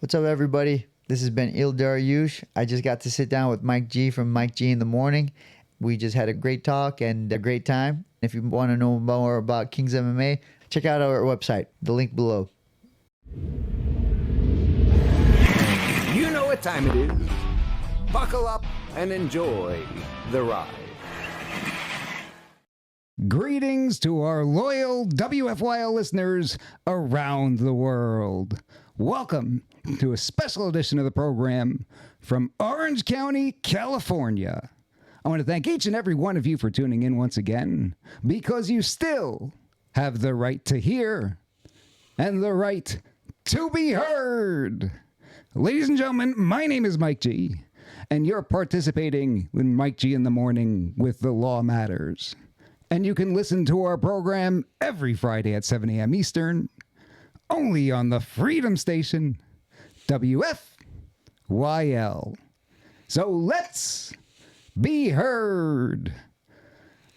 What's up, everybody? This has been Beneil Dariush. I just got to sit down with Mike G from Mike G in the Morning. We just had a great talk and a great time. If you want to know more about Kings MMA, check out our website, the link below. You know what time it is. Buckle up and enjoy the ride. Greetings to our loyal WFYL listeners around the world. Welcome to a special edition of the program from Orange County, California. I want to thank each and every one of you for tuning in once again, because you still have the right to hear and the right to be heard. Ladies and gentlemen, my name is Mike G, and you're participating in Mike G in the Morning with The Law Matters. And you can listen to our program every Friday at 7 a.m. Eastern, only on the Freedom Station, WFYL. So let's be heard.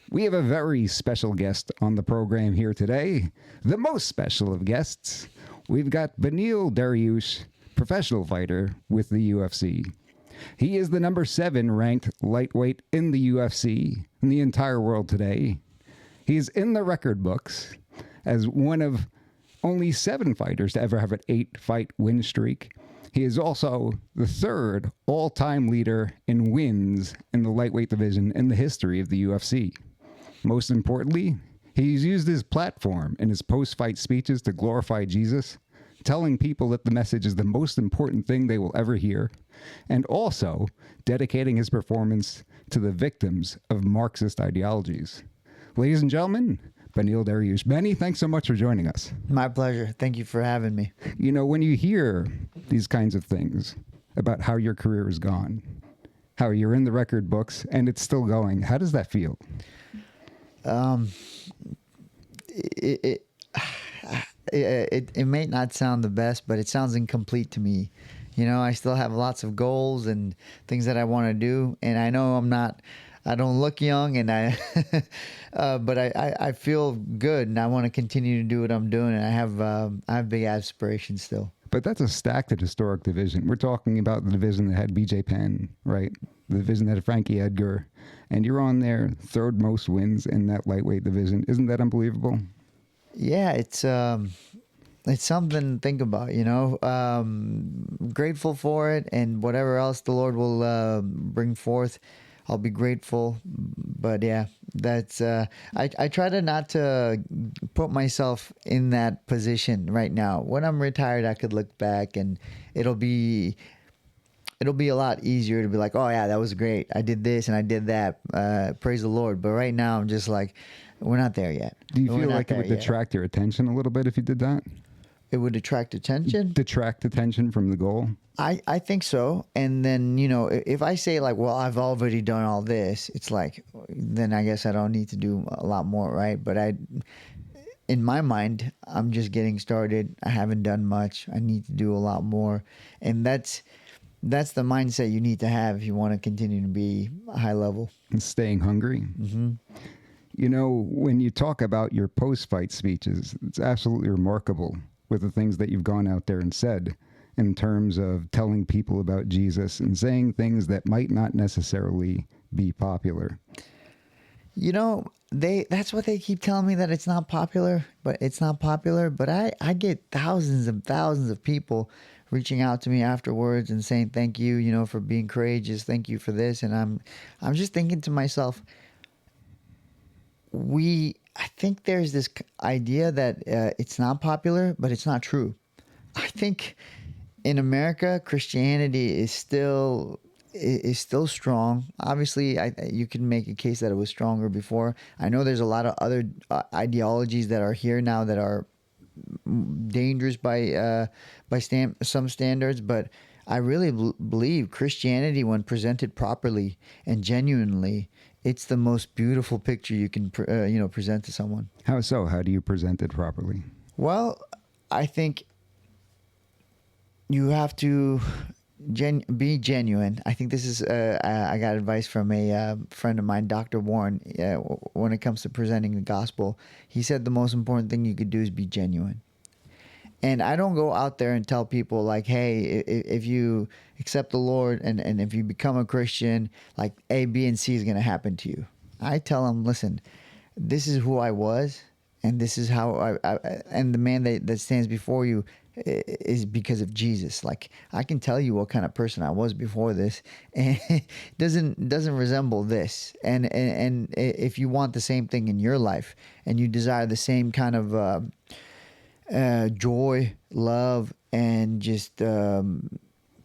We have a very special guest on the program here today, the most special of guests. We've got Beneil Dariush, professional fighter with the UFC. He is the number 7 ranked lightweight in the UFC in the entire world today. He's in the record books as one of only 7 fighters to ever have an 8-fight win streak. He is also the 3rd all-time leader in wins in the lightweight division in the history of the UFC. Most importantly, he's used his platform in his post-fight speeches to glorify Jesus, telling people that the message is the most important thing they will ever hear, and also dedicating his performance to the victims of Marxist ideologies. Ladies and gentlemen, Beneil Dariush. Benny, thanks so much for joining us. My pleasure. Thank you for having me. You know, when you hear these kinds of things about how your career has gone, how you're in the record books and it's still going, how does that feel? It may not sound the best, but it sounds incomplete to me. You know, I still have lots of goals and things that I want to do, and I know I don't look young, and but I feel good, and I want to continue to do what I'm doing, and I have big aspirations still. But that's a stacked and historic division. We're talking about the division that had BJ Penn, right? The division that had Frankie Edgar, and you're on there 3rd most wins in that lightweight division. Isn't that unbelievable? Yeah, it's something to think about, you know. Grateful for it, and whatever else the Lord will bring forth, I'll be grateful. But yeah, that's I try to not to put myself in that position right now. When I'm retired, I could look back and it'll be a lot easier to be like, oh yeah, that was great. I did this and I did that. Praise the Lord. But right now I'm just like, we're not there yet. Do you feel like it would detract your attention a little bit if you did that? It would detract attention? Detract attention from the goal? I think so. And then, you know, if I say like, well, I've already done all this, it's like, then I guess I don't need to do a lot more, right? But in my mind, I'm just getting started. I haven't done much. I need to do a lot more. And that's the mindset you need to have if you want to continue to be high level. And staying hungry. Mm-hmm. You know, when you talk about your post-fight speeches, it's absolutely remarkable with the things that you've gone out there and said in terms of telling people about Jesus and saying things that might not necessarily be popular. You know, that's what they keep telling me, that it's not popular, but it's not popular. But I get thousands and thousands of people reaching out to me afterwards and saying, thank you, you know, for being courageous. Thank you for this. And I'm just thinking to myself, I think there's this idea that it's not popular, but it's not true. I think in America, Christianity is still strong. Obviously, you can make a case that it was stronger before. I know there's a lot of other ideologies that are here now that are dangerous by some standards, but I really believe Christianity, when presented properly and genuinely, it's the most beautiful picture you can present to someone. How so? How do you present it properly? Well, I think you have to be genuine. I think this is I got advice from a friend of mine, Dr. Warren, when it comes to presenting the gospel. He said the most important thing you could do is be genuine. And I don't go out there and tell people like, hey, if you accept the Lord and if you become a Christian, like A, B, and C is going to happen to you. I tell them, listen, this is who I was, and this is how and the man that stands before you is because of Jesus. Like, I can tell you what kind of person I was before this, and it doesn't resemble this. And if you want the same thing in your life, and you desire the same kind of joy, love, and just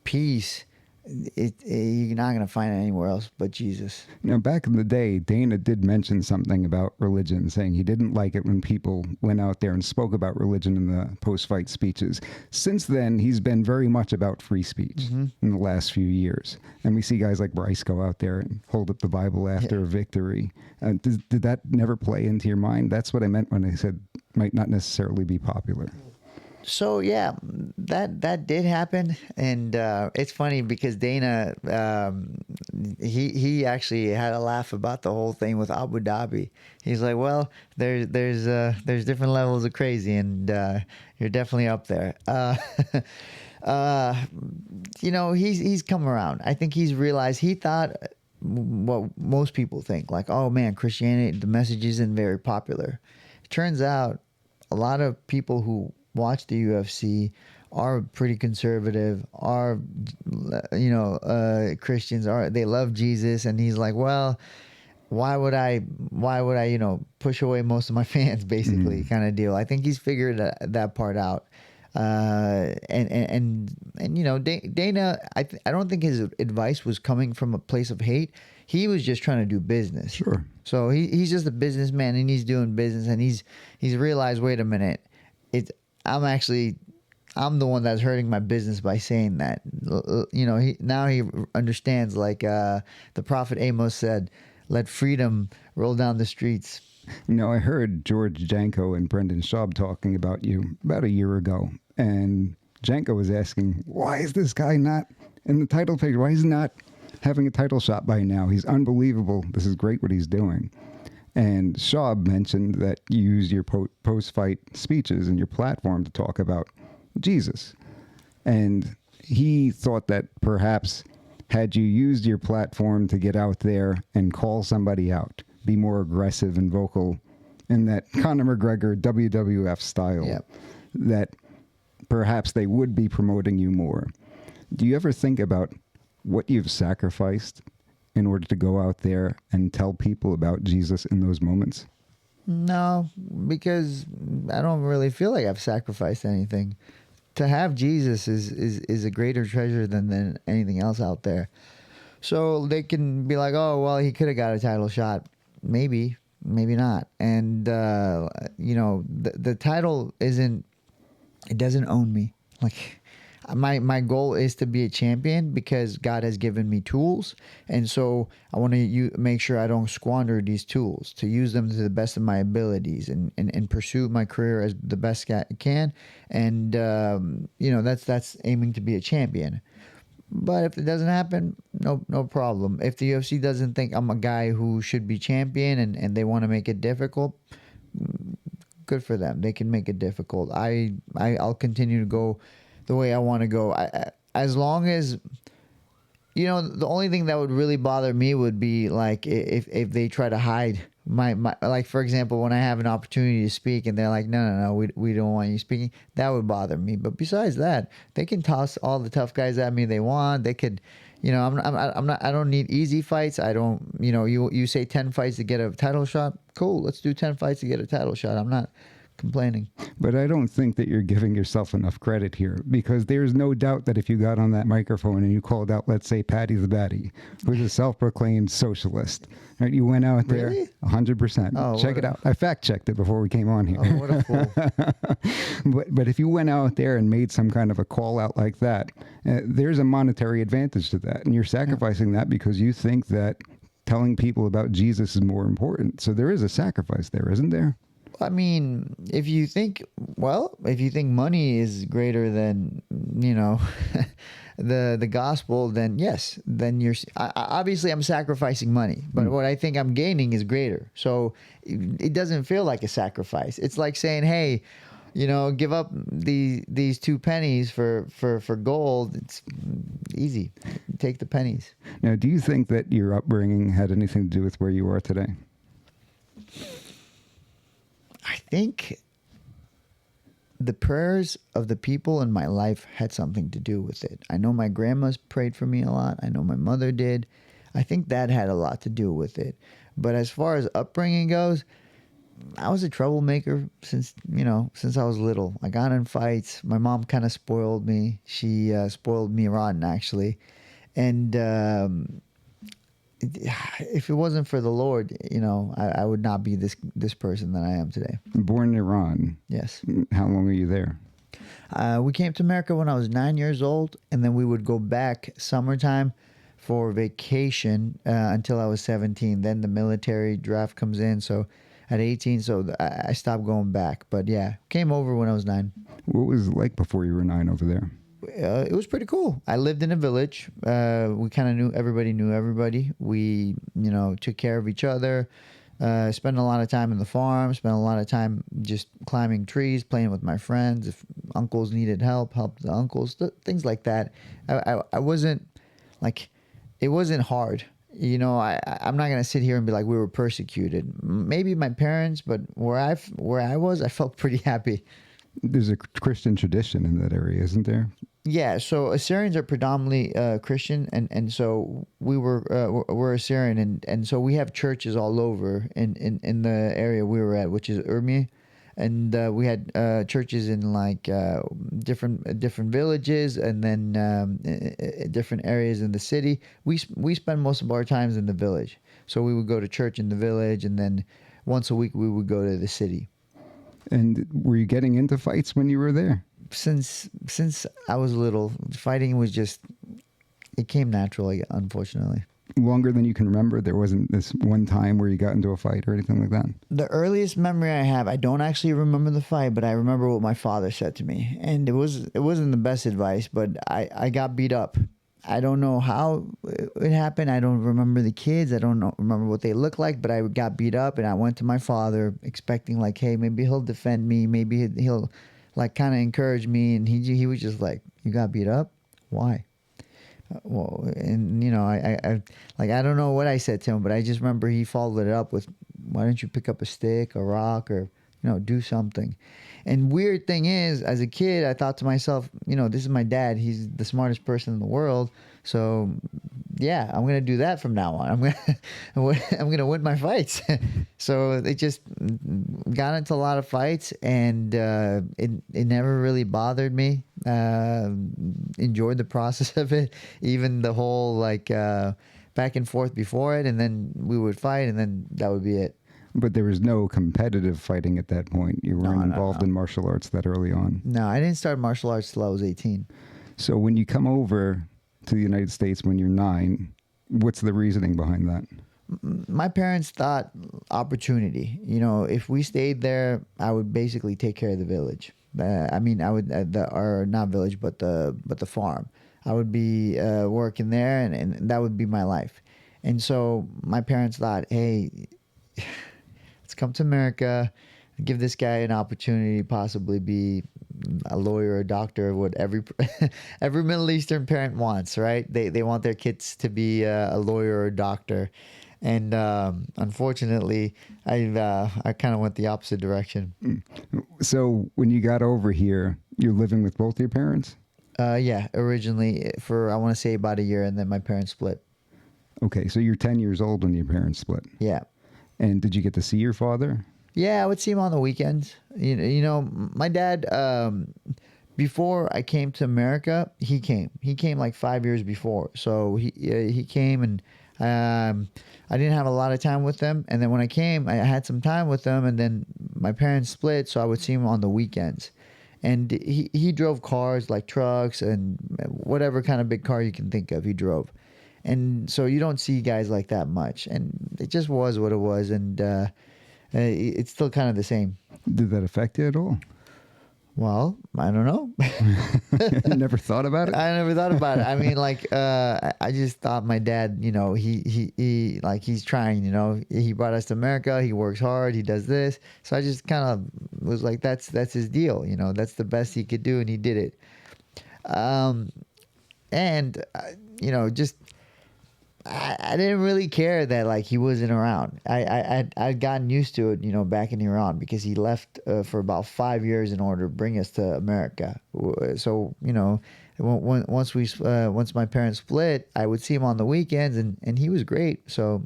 peace, you're not going to find it anywhere else but Jesus. Back in the day, Dana did mention something about religion, saying he didn't like it when people went out there and spoke about religion in the post-fight speeches. Since then, he's been very much about free speech in the last few years. And we see guys like Bryce go out there and hold up the Bible after a victory. Did that never play into your mind? That's what I meant when I said might not necessarily be popular. So yeah, that did happen, and it's funny because Dana, he actually had a laugh about the whole thing with Abu Dhabi. He's like, well, there's different levels of crazy, and you're definitely up there. He's come around. I think he's realized. He thought what most people think, like, oh man, Christianity, the message isn't very popular. It turns out a lot of people who watch the UFC are pretty conservative, are Christians, they love Jesus, and he's like, well, why would I push away most of my fans, basically, kind of deal. I think he's figured that part out. Dana, I don't think his advice was coming from a place of hate. He was just trying to do business. Sure. So he's just a businessman, and he's doing business, and he's realized, wait a minute, I'm the one that's hurting my business by saying that. Now he understands, like the prophet Amos said, let freedom roll down the streets. I heard George Janko and Brendan Schaub talking about you about a year ago, and Janko was asking, why is this guy not in the title picture? Why is he not having a title shot by now? He's unbelievable. This is great what he's doing. And Schaub mentioned that you use your post-fight speeches and your platform to talk about Jesus. And he thought that perhaps had you used your platform to get out there and call somebody out, be more aggressive and vocal in that Conor McGregor WWF style, that perhaps they would be promoting you more. Do you ever think about what you've sacrificed in order to go out there and tell people about Jesus in those moments? No, because I don't really feel like I've sacrificed anything. To have Jesus is a greater treasure than anything else out there. So they can be like, oh, well, he could have got a title shot. Maybe not. And, the title it doesn't own me. Like, my goal is to be a champion because God has given me tools, and so I want to make sure I don't squander these tools, to use them to the best of my abilities and pursue my career as the best I can. And that's aiming to be a champion. But if it doesn't happen, no problem. If the UFC doesn't think I'm a guy who should be champion and they want to make it difficult, good for them. They can make it difficult. I'll continue to go the way I want to go. As long as, the only thing that would really bother me would be like if they try to hide my like, for example, when I have an opportunity to speak and they're like, no, we don't want you speaking, that would bother me. But besides that, they can toss all the tough guys at me they want. They could, I'm not, I don't need easy fights. I don't, you say 10 fights to get a title shot. Cool. Let's do 10 fights to get a title shot. I'm not complaining. But I don't think that you're giving yourself enough credit here, because there's no doubt that if you got on that microphone and you called out, let's say, Patty the Batty, who's a self-proclaimed socialist, right? You went out there, Really? 100%. Oh, check it out. I fact-checked it before we came on here. Oh, what a fool. But if you went out there and made some kind of a call out like that, there's a monetary advantage to that, and you're sacrificing that because you think that telling people about Jesus is more important. So there is a sacrifice there, isn't there? I mean, if you think money is greater than, the gospel, then yes, then obviously I'm sacrificing money, but what I think I'm gaining is greater. So it doesn't feel like a sacrifice. It's like saying, hey, give up these 2 pennies for gold. It's easy. Take the pennies. Now, do you think that your upbringing had anything to do with where you are today? I think the prayers of the people in my life had something to do with it. I know my grandma's prayed for me a lot. I know my mother did. I think that had a lot to do with it. But as far as upbringing goes, I was a troublemaker since I was little. I got in fights. My mom kind of spoiled me. She spoiled me rotten, actually. And if it wasn't for the Lord, I would not be this person that I am today. Born in Iran. Yes. How long are you there? We came to America when I was 9 years old, and then we would go back summertime for vacation until I was 17. Then the military draft comes in, so at 18, so I stopped going back. But yeah, came over when I was 9. What was it like before you were 9 over there? It was pretty cool. I lived in a village. We kind of knew everybody. We, took care of each other. Spent a lot of time in the farm. Spent a lot of time just climbing trees, playing with my friends. If uncles needed help the uncles. Things like that. I wasn't like, it wasn't hard. I'm not gonna sit here and be like we were persecuted. Maybe my parents, but where I was, I felt pretty happy. There's a Christian tradition in that area, isn't there? Yeah, so Assyrians are predominantly Christian, and so we're Assyrian, and so we have churches all over in the area we were at, which is Urmi, and we had churches in like different villages, and then different areas in the city. We spend most of our times in the village, so we would go to church in the village, and then once a week we would go to the city. And were you getting into fights when you were there? Since I was little, fighting was just, it came naturally, unfortunately. Longer than you can remember? There wasn't this one time where you got into a fight or anything like that? The earliest memory I have, I don't actually remember the fight, but I remember what my father said to me. And it wasn't the best advice, but I got beat up. I don't know how it happened. I don't remember the kids. I don't remember what they looked like, but I got beat up, and I went to my father expecting like, hey, maybe he'll defend me. Maybe he'll like kind of encourage me. And he was just like, you got beat up? Why? Well, and I don't know what I said to him, but I just remember he followed it up with, why don't you pick up a stick, a rock, or, do something. And weird thing is, as a kid, I thought to myself, this is my dad. He's the smartest person in the world. So, yeah, I'm gonna do that from now on. I'm gonna win my fights. So they just got into a lot of fights, and it never really bothered me. Enjoyed the process of it, even the whole back and forth before it, and then we would fight, and then that would be it. But there was no competitive fighting at that point. You weren't involved in martial arts that early on. No, I didn't start martial arts till I was 18. So when you come over to the United States when you're 9, what's the reasoning behind that? My parents thought opportunity. If we stayed there, I would basically take care of the village. I would, or not village, but the farm. I would be working there, and that would be my life. And so my parents thought, hey, let's come to America, give this guy an opportunity to possibly be a lawyer or a doctor, what every Middle Eastern parent wants, right? They want their kids to be a lawyer or a doctor. And unfortunately, I kind of went the opposite direction. So when you got over here, you're living with both your parents? Yeah, originally for, I want to say about a year, and then my parents split. Okay, so you're 10 years old when your parents split. Yeah. And did you get to see your father? Yeah, I would see him on the weekends. My dad, before I came to America, he came. He came like 5 years before. So he came, and I didn't have a lot of time with them. And then when I came, I had some time with them, and then my parents split, so I would see him on the weekends. And he drove cars like trucks and whatever kind of big car you can think of, he drove. And so you don't see guys like that much. And it just was what it was. And it's still kind of the same. Did that affect you at all? Well, I don't know. You never thought about it? I never thought about it. I mean, like, I just thought my dad, you know, he like, he's trying, you know, he brought us to America. He works hard. He does this. So I just kind of was like, that's his deal. You know, that's the best he could do. And he did it. And, you know, just, I didn't really care that like he wasn't around. I'd gotten used to it, you know, back in Iran because he left for about 5 years in order to bring us to America. So you know, once my parents split, I would see him on the weekends, and he was great. So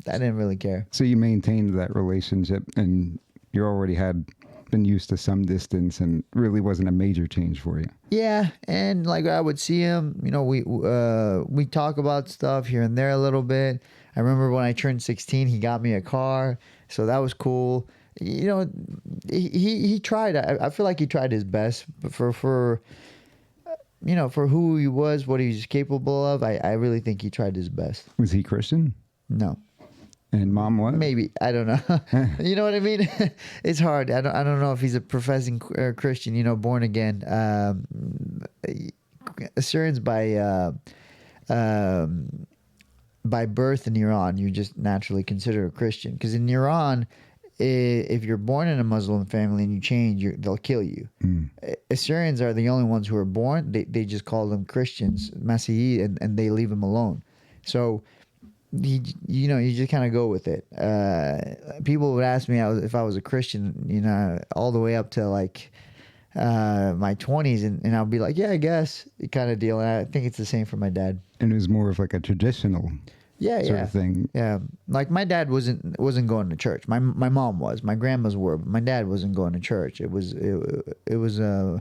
I didn't really care. So you maintained that relationship, and you already had been used to some distance, and really wasn't a major change for you. Yeah, and like I would see him, you know, we talk about stuff here and there a little bit. I remember when I turned 16, he got me a car, so that was cool. You know, he tried. I feel like he tried his best for you know, for who he was, what he was capable of. I really think he tried his best. Was he Christian? No. And mom was? Maybe, I don't know. You know what I mean? It's hard. I don't know if he's a professing Christian. You know, born again. Assyrians by birth in Iran, you just naturally consider a Christian. Because in Iran, if you're born in a Muslim family and you change, they'll kill you. Assyrians are the only ones who are born. They just call them Christians, Masihi, and they leave them alone. So. You know, you just kind of go with it. People would ask me if I was a Christian, you know, all the way up to like my 20s, and I'll be like, yeah, I guess, kind of deal. And I think it's the same for my dad. And it was more of like a traditional sort of thing. Yeah, like my dad wasn't going to church. My mom was. My grandmas were, but my dad wasn't going to church. It was more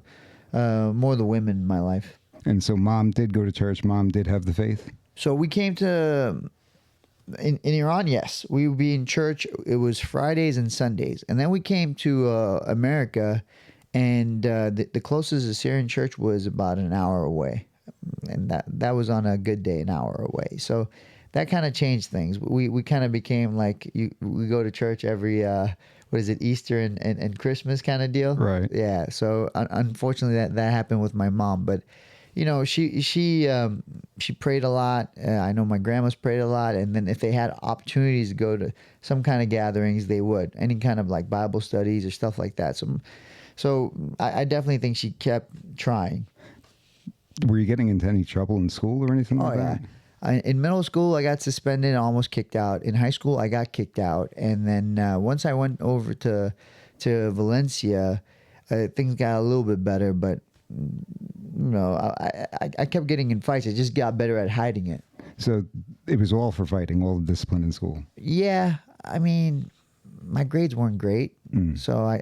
the women in my life. And so mom did go to church. Mom did have the faith. So we came to. In Iran, yes, we would be in church. It was Fridays and Sundays, and then we came to America, and the closest Assyrian church was about an hour away, and that was on a good day, an hour away. So that kind of changed things. We kind of became like we go to church every what is it, Easter and Christmas kind of deal, right? Yeah. So unfortunately, that happened with my mom, but. You know, she prayed a lot. I know my grandma's prayed a lot. And then if they had opportunities to go to some kind of gatherings, they would. Any kind of like Bible studies or stuff like that. So I definitely think she kept trying. Were you getting into any trouble in school or anything like that? In middle school, I got suspended, almost kicked out. In high school, I got kicked out. And then once I went over to Valencia, things got a little bit better, but you know, I kept getting in fights. I just got better at hiding it. So it was all for fighting, all the discipline in school. Yeah, I mean, my grades weren't great, so I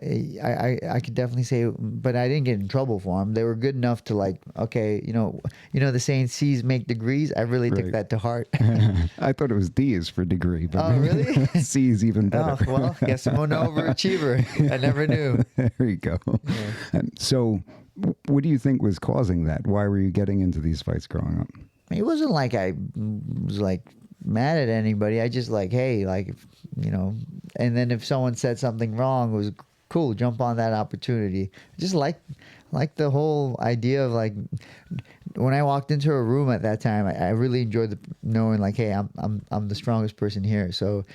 could definitely say, but I didn't get in trouble for them. They were good enough to like, okay, you know the saying C's make degrees. I really took that to heart. I thought it was D's for degree, but really? C is even better. Oh, well, guess I'm an overachiever. I never knew. There you go. Yeah. So, what do you think was causing that? Why were you getting into these fights growing up? It wasn't like I was like mad at anybody. I just like, hey, like, you know, and then if someone said something wrong, it was cool, jump on that opportunity. Just like the whole idea of like when I walked into a room at that time, I really enjoyed knowing like, hey, I'm the strongest person here. So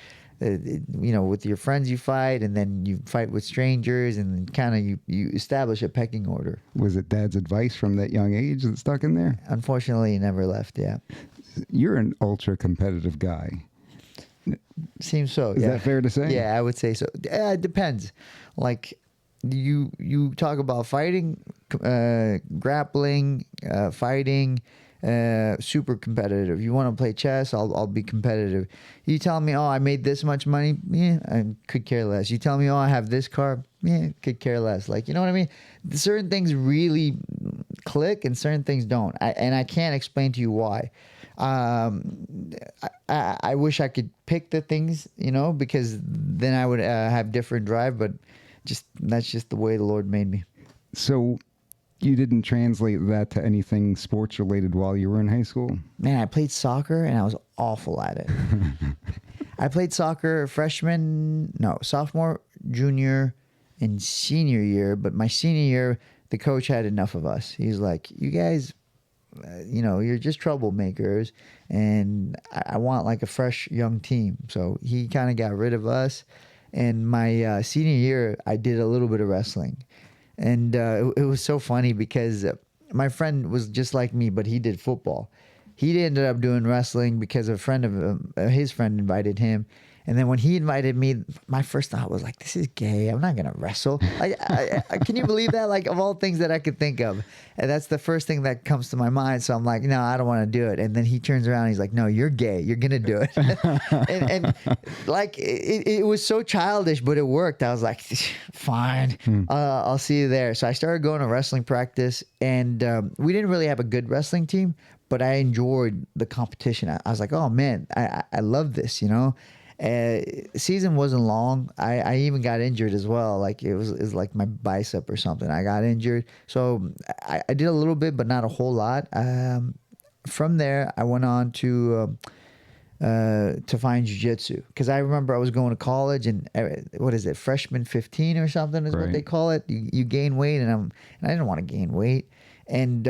you know, with your friends you fight, and then you fight with strangers, and kind of you establish a pecking order. Was it Dad's advice from that young age that stuck in there? Unfortunately, he never left. Yeah. You're an ultra competitive guy. Seems so. Is that fair to say? Yeah, I would say so. It depends. Like you talk about fighting, grappling, fighting. Super competitive. You want to play chess? I'll be competitive. You tell me, oh, I made this much money? Yeah, I could care less. You tell me, oh, I have this car? Yeah, could care less. Like, you know what I mean? Certain things really click and certain things don't. I can't explain to you why. I wish I could pick the things, you know, because then I would have different drive, but that's just the way the Lord made me. So you didn't translate that to anything sports related while you were in high school? Man, I played soccer and I was awful at it. I played soccer sophomore, junior, in senior year, but my senior year, the coach had enough of us. He's like, you guys, you're just troublemakers, and I want like a fresh young team. So he kind of got rid of us. And my senior year, I did a little bit of wrestling. And it was so funny because my friend was just like me, but he did football. He ended up doing wrestling because a friend of his friend invited him. And then when he invited me, my first thought was like, this is gay. I'm not going to wrestle. Can you believe that? Like, of all things that I could think of. And that's the first thing that comes to my mind. So I'm like, no, I don't want to do it. And then he turns around and he's like, no, you're gay. You're going to do it. and like, it was so childish, but it worked. I was like, fine, I'll see you there. So I started going to wrestling practice, and we didn't really have a good wrestling team, but I enjoyed the competition. I was like, oh man, I love this, season wasn't long. I even got injured as well. Like it was like my bicep or something. I got injured. So I did a little bit, but not a whole lot. From there, I went on to find jiu-jitsu, because I remember I was going to college, and what is it, freshman 15 or something is what they call it. You gain weight, and I didn't want to gain weight. And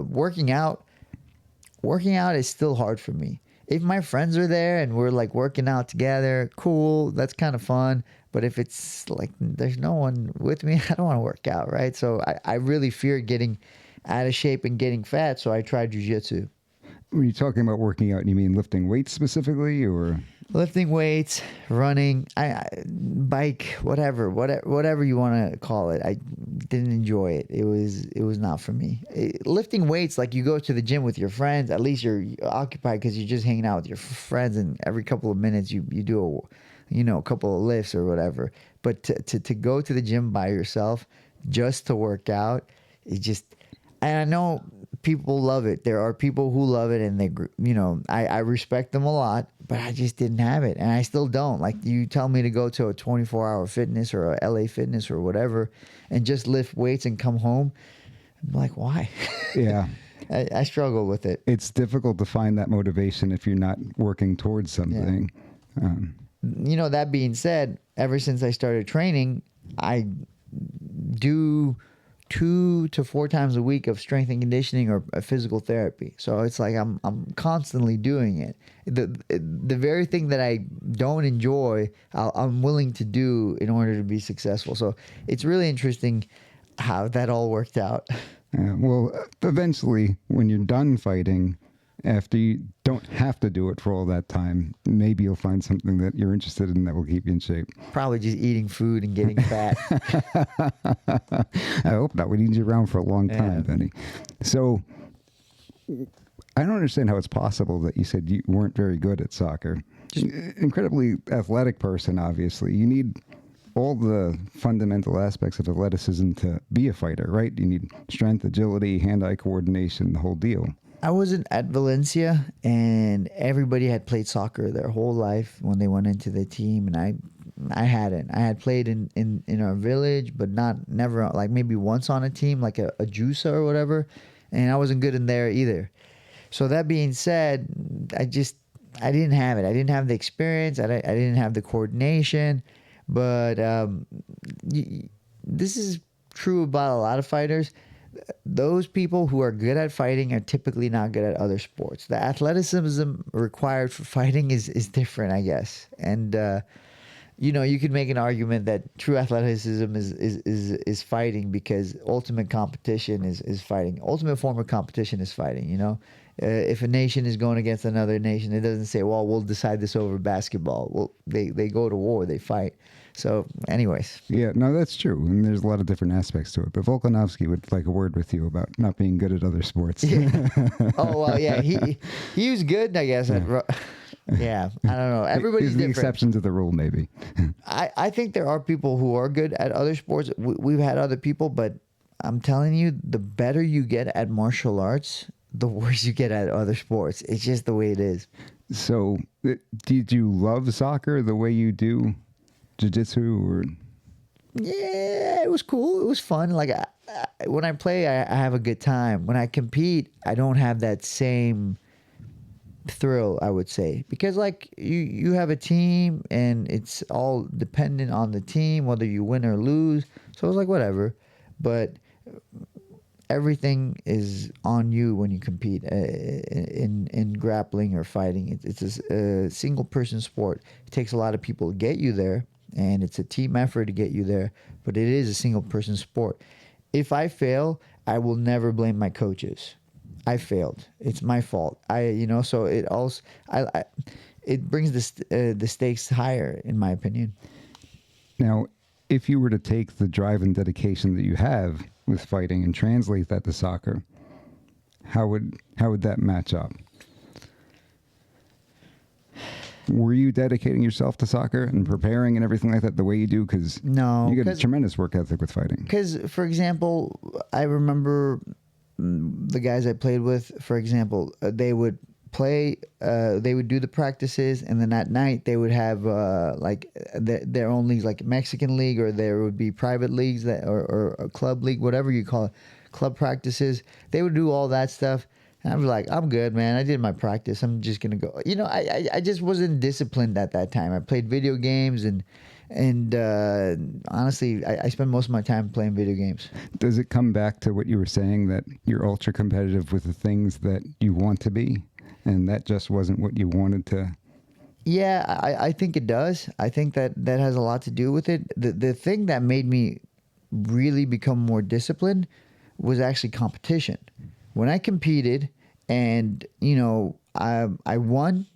working out is still hard for me. If my friends are there and we're like working out together, cool, that's kind of fun. But if it's like there's no one with me, I don't want to work out, right? So I really feared getting out of shape and getting fat, so I tried jiu-jitsu. When you're talking about working out, you mean lifting weights specifically, or? Lifting weights, running, bike, whatever you want to call it. I didn't enjoy it. It was not for me. Lifting weights, like you go to the gym with your friends, at least you're occupied because you're just hanging out with your friends, and every couple of minutes you do a couple of lifts or whatever. But to go to the gym by yourself just to work out, and I know people love it. There are people who love it, and I respect them a lot, but I just didn't have it, and I still don't. Like, you tell me to go to a 24-hour fitness or a LA Fitness or whatever and just lift weights and come home, I'm like, why? Yeah. I struggle with it. It's difficult to find that motivation if you're not working towards something. Yeah. That being said, ever since I started training, I do 2 to 4 times a week of strength and conditioning or physical therapy. So it's like I'm constantly doing it. The very thing that I don't enjoy, I'm willing to do in order to be successful. So it's really interesting how that all worked out. Yeah, well, eventually, when you're done fighting, after you don't have to do it for all that time, maybe you'll find something that you're interested in that will keep you in shape. Probably just eating food and getting fat. I hope not. We need you around for a long time, Benny. So I don't understand how it's possible that you said you weren't very good at soccer. Just incredibly athletic person, obviously. You need all the fundamental aspects of athleticism to be a fighter, right? You need strength, agility, hand-eye coordination, the whole deal. I wasn't at Valencia, and everybody had played soccer their whole life when they went into the team, and I hadn't. I had played in our village, but never, like maybe once on a team, like a Jusa or whatever, and I wasn't good in there either. So that being said, I didn't have it. I didn't have the experience. I didn't have the coordination, but this is true about a lot of fighters. Those people who are good at fighting are typically not good at other sports. The athleticism required for fighting is different, I guess. And you could make an argument that true athleticism is fighting, because ultimate competition is fighting. Ultimate form of competition is fighting. If a nation is going against another nation, it doesn't say, well, we'll decide this over basketball. Well, they go to war, they fight. So anyways. Yeah, no, that's true. And there's a lot of different aspects to it. But Volkanovski would like a word with you about not being good at other sports. Yeah. Oh, well, yeah. He was good, I guess. Yeah, I don't know. Everybody's different. The exception to the rule, maybe. I think there are people who are good at other sports. We've had other people, but I'm telling you, the better you get at martial arts, the worse you get at other sports. It's just the way it is. So, did you love soccer the way you do jiu-jitsu? Or? Yeah, it was cool. It was fun. Like, when I play, I have a good time. When I compete, I don't have that same thrill, I would say, because like you have a team and it's all dependent on the team, whether you win or lose. So it's like whatever, but everything is on you when you compete in grappling or fighting. It's a single person sport. It takes a lot of people to get you there, and it's a team effort to get you there. But it is a single person sport. If I fail, I will never blame my coaches. I failed. It's my fault. So it also it brings the stakes higher, in my opinion. Now, if you were to take the drive and dedication that you have with fighting and translate that to soccer, how would that match up? Were you dedicating yourself to soccer and preparing and everything like that the way you do? Because No, you get a tremendous work ethic with fighting. Because, for example, I remember the guys I played with, for example, they would play, they would do the practices, and then at night they would have their own leagues, like Mexican league, or there would be private leagues or a club league, whatever you call it, club practices. They would do all that stuff. And I was like, I'm good, man. I did my practice. I'm just gonna go. I just wasn't disciplined at that time. I played video games and honestly, I spend most of my time playing video games. Does it come back to what you were saying, that you're ultra competitive with the things that you want to be, and that just wasn't what you wanted to? Yeah, I think it does. I think that has a lot to do with it. The thing that made me really become more disciplined was actually competition. When I competed, and I won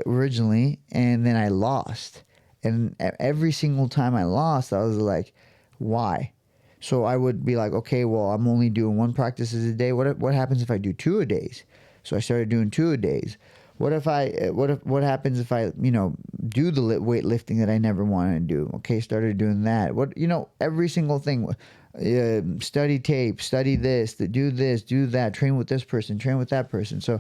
originally, and then I lost. And every single time I lost, I was like, why? So I would be like, okay, well, I'm only doing one practice a day. What happens if I do 2 a days? So I started doing 2 a days. What happens if I do the weightlifting that I never wanted to do? Okay, started doing that. Every single thing. Study tape, study this, do that, train with this person, train with that person. So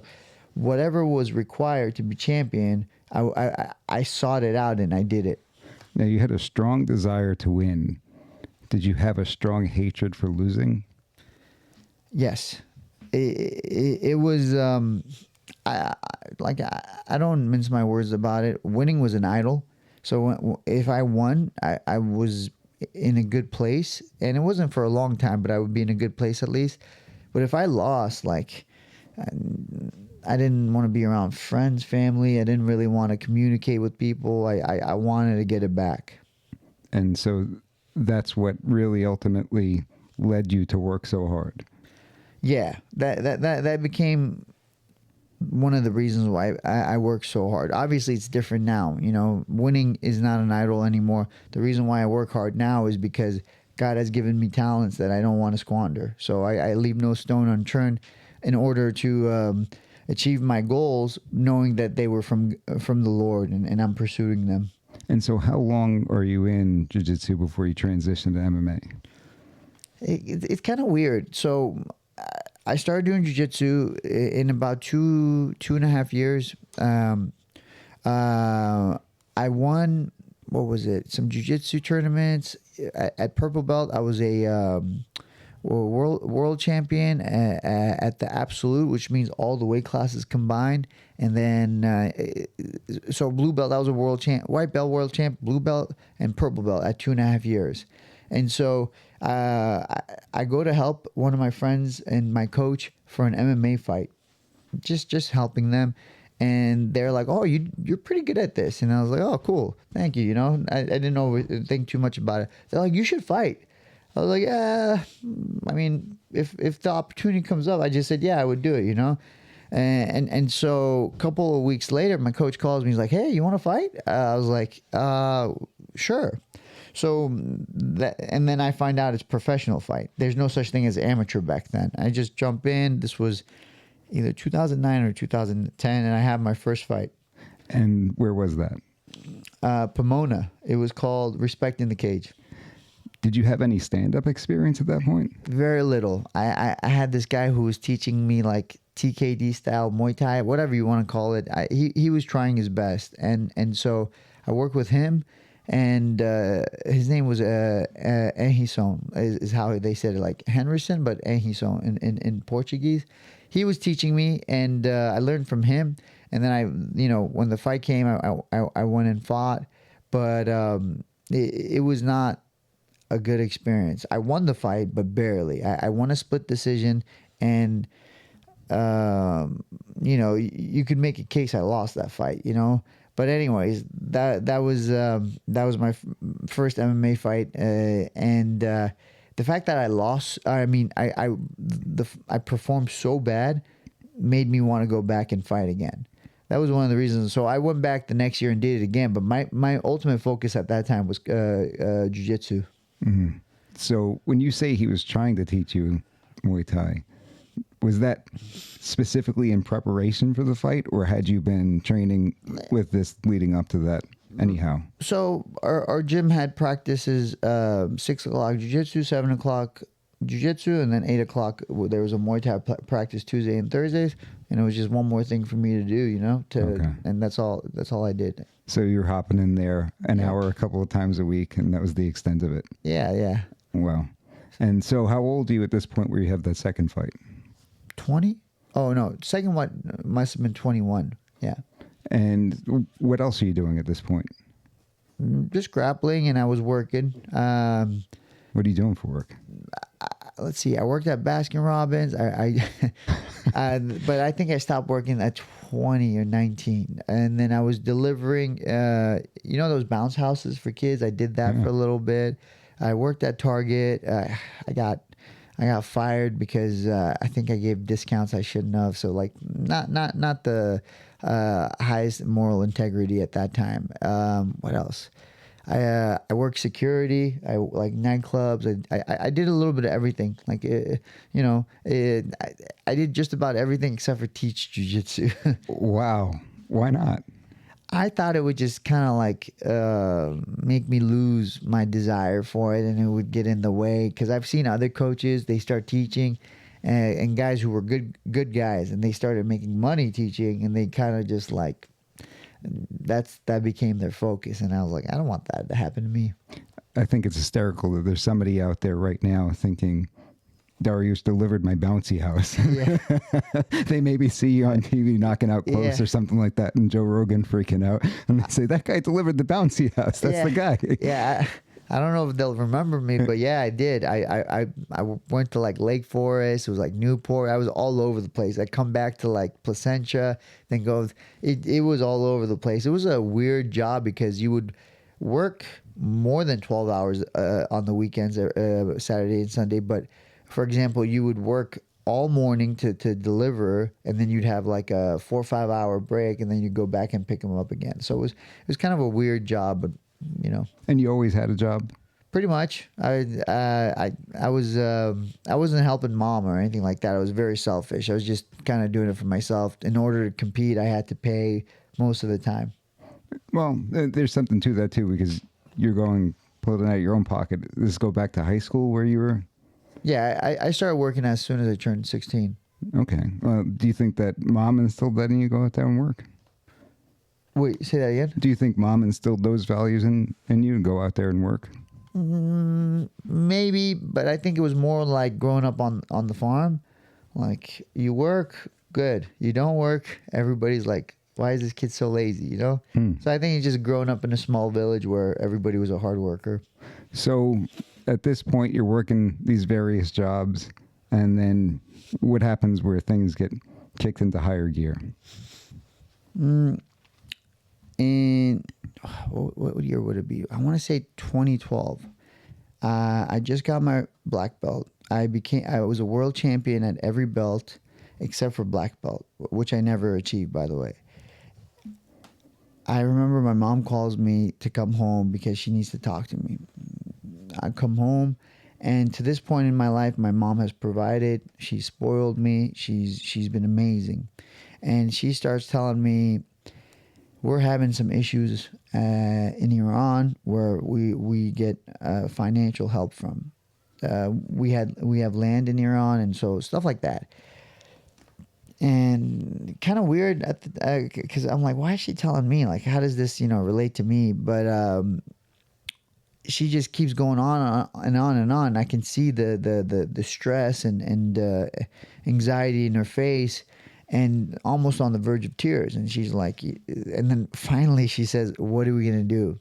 whatever was required to be champion, I sought it out and I did it. Now, you had a strong desire to win. Did you have a strong hatred for losing? Yes. It was, I don't mince my words about it. Winning was an idol. So if I won, I was in a good place, and it wasn't for a long time, but I would be in a good place at least. But if I lost, I didn't want to be around friends, family. I didn't really want to communicate with people. I wanted to get it back. And so that's what really ultimately led you to work so hard. Yeah, that became one of the reasons why I work so hard. Obviously, it's different now. Winning is not an idol anymore. The reason why I work hard now is because God has given me talents that I don't want to squander. So I leave no stone unturned in order to achieve my goals, knowing that they were from the Lord, and I'm pursuing them. And so how long are you in jiu-jitsu before you transition to MMA? It's kind of weird. So I started doing jiu-jitsu in about two and a half years. I won, what was it? Some jiu-jitsu tournaments at purple belt. I was a world champion at the absolute, which means all the weight classes combined. And then, so blue belt, I was a world champ, white belt world champ, blue belt, and purple belt at 2.5 years. And so I go to help one of my friends and my coach for an MMA fight, just helping them. And they're like, "Oh, you're pretty good at this." And I was like, "Oh, cool, thank you." I didn't think too much about it. They're like, "You should fight." I was like, "Yeah, I mean, if the opportunity comes up," I just said, "Yeah, I would do it." And so a couple of weeks later, my coach calls me. He's like, "Hey, you want to fight?" I was like, "Sure." So and then I find out it's professional fight. There's no such thing as amateur back then. I just jump in. This was either 2009 or 2010, and I have my first fight. And where was that? Pomona. It was called Respect in the Cage. Did you have any stand-up experience at that point? Very little. I had this guy who was teaching me like TKD style Muay Thai, whatever you want to call it. He was trying his best, and so I worked with him. And his name was Henrison, is how they said it, like Henrison, but Henrison in Portuguese. He was teaching me, and I learned from him. And then when the fight came, I went and fought, but it was not a good experience. I won the fight, but barely. I won a split decision, and you could make a case I lost that fight, But anyways, that was my first MMA fight, and the fact that I lost, I performed so bad, made me want to go back and fight again. That was one of the reasons. So I went back the next year and did it again. But my ultimate focus at that time was jiu-jitsu. Mm-hmm. So when you say he was trying to teach you Muay Thai, was that specifically in preparation for the fight, or had you been training with this leading up to that anyhow? So our gym had practices 6 o'clock jiu-jitsu, 7 o'clock jiu-jitsu, and then 8 o'clock there was a Muay Thai practice Tuesday and Thursdays, and it was just one more thing for me to do, and that's all I did. So you were hopping in there an hour a couple of times a week, and that was the extent of it. Yeah. Wow. And so how old are you at this point where you have that second fight? 20? Oh, no. Second one must have been 21. Yeah. And what else are you doing at this point? Just grappling, and I was working. What are you doing for work? Let's see. I worked at Baskin Robbins. But I think I stopped working at 20 or 19. And then I was delivering, those bounce houses for kids. I did that for a little bit. I worked at Target. I got fired because I think I gave discounts I shouldn't have. So not the highest moral integrity at that time. What else? I worked security. I like nightclubs. I did a little bit of everything. I did just about everything except for teach jiu-jitsu. Wow. Why not? I thought it would just kind of make me lose my desire for it, and it would get in the way. Because I've seen other coaches, they start teaching, and guys who were good guys, and they started making money teaching, and they kind of just that became their focus. And I was like, I don't want that to happen to me. I think it's hysterical that there's somebody out there right now thinking, Dariush delivered my bouncy house. Yeah. They maybe see you on TV knocking out close or something like that, and Joe Rogan freaking out, and they say, that guy delivered the bouncy house. That's the guy. Yeah. I don't know if they'll remember me, but yeah, I did. I went to Lake Forest. It was Newport. I was all over the place. I come back to Placentia, then go. It was all over the place. It was a weird job because you would work more than 12 hours on the weekends, Saturday and Sunday. But for example, you would work all morning to deliver, and then you'd have a 4 or 5 hour break, and then you'd go back and pick them up again. So it was kind of a weird job, but. And you always had a job? Pretty much. I wasn't helping mom or anything like that. I was very selfish. I was just kind of doing it for myself. In order to compete, I had to pay most of the time. Well, there's something to that too, because you're pulling out of your own pocket. Does this go back to high school where you were? Yeah, I started working as soon as I turned 16. Okay. Well, do you think that mom instilled that in you, go out there and work? Wait, say that again? Do you think mom instilled those values in you, go out there and work? Maybe, but I think it was more like growing up on the farm. You work, good. You don't work, everybody's like, why is this kid so lazy, So I think it's just growing up in a small village where everybody was a hard worker. So at this point, you're working these various jobs, and then what happens where things get kicked into higher gear? In what year would it be? I want to say 2012. I just got my black belt. I was a world champion at every belt except for black belt, which I never achieved, by the way. I remember my mom calls me to come home because she needs to talk to me. I come home, and to this point in my life, my mom has provided. She spoiled me. She's been amazing, and she starts telling me, we're having some issues in Iran where we get financial help from. We have land in Iran, and so stuff like that. And kind of weird because I'm like, why is she telling me? How does this relate to me? But she just keeps going on and on and on. I can see the stress and anxiety in her face. and almost on the verge of tears. And she's like, and then finally she says, "What are we gonna do?"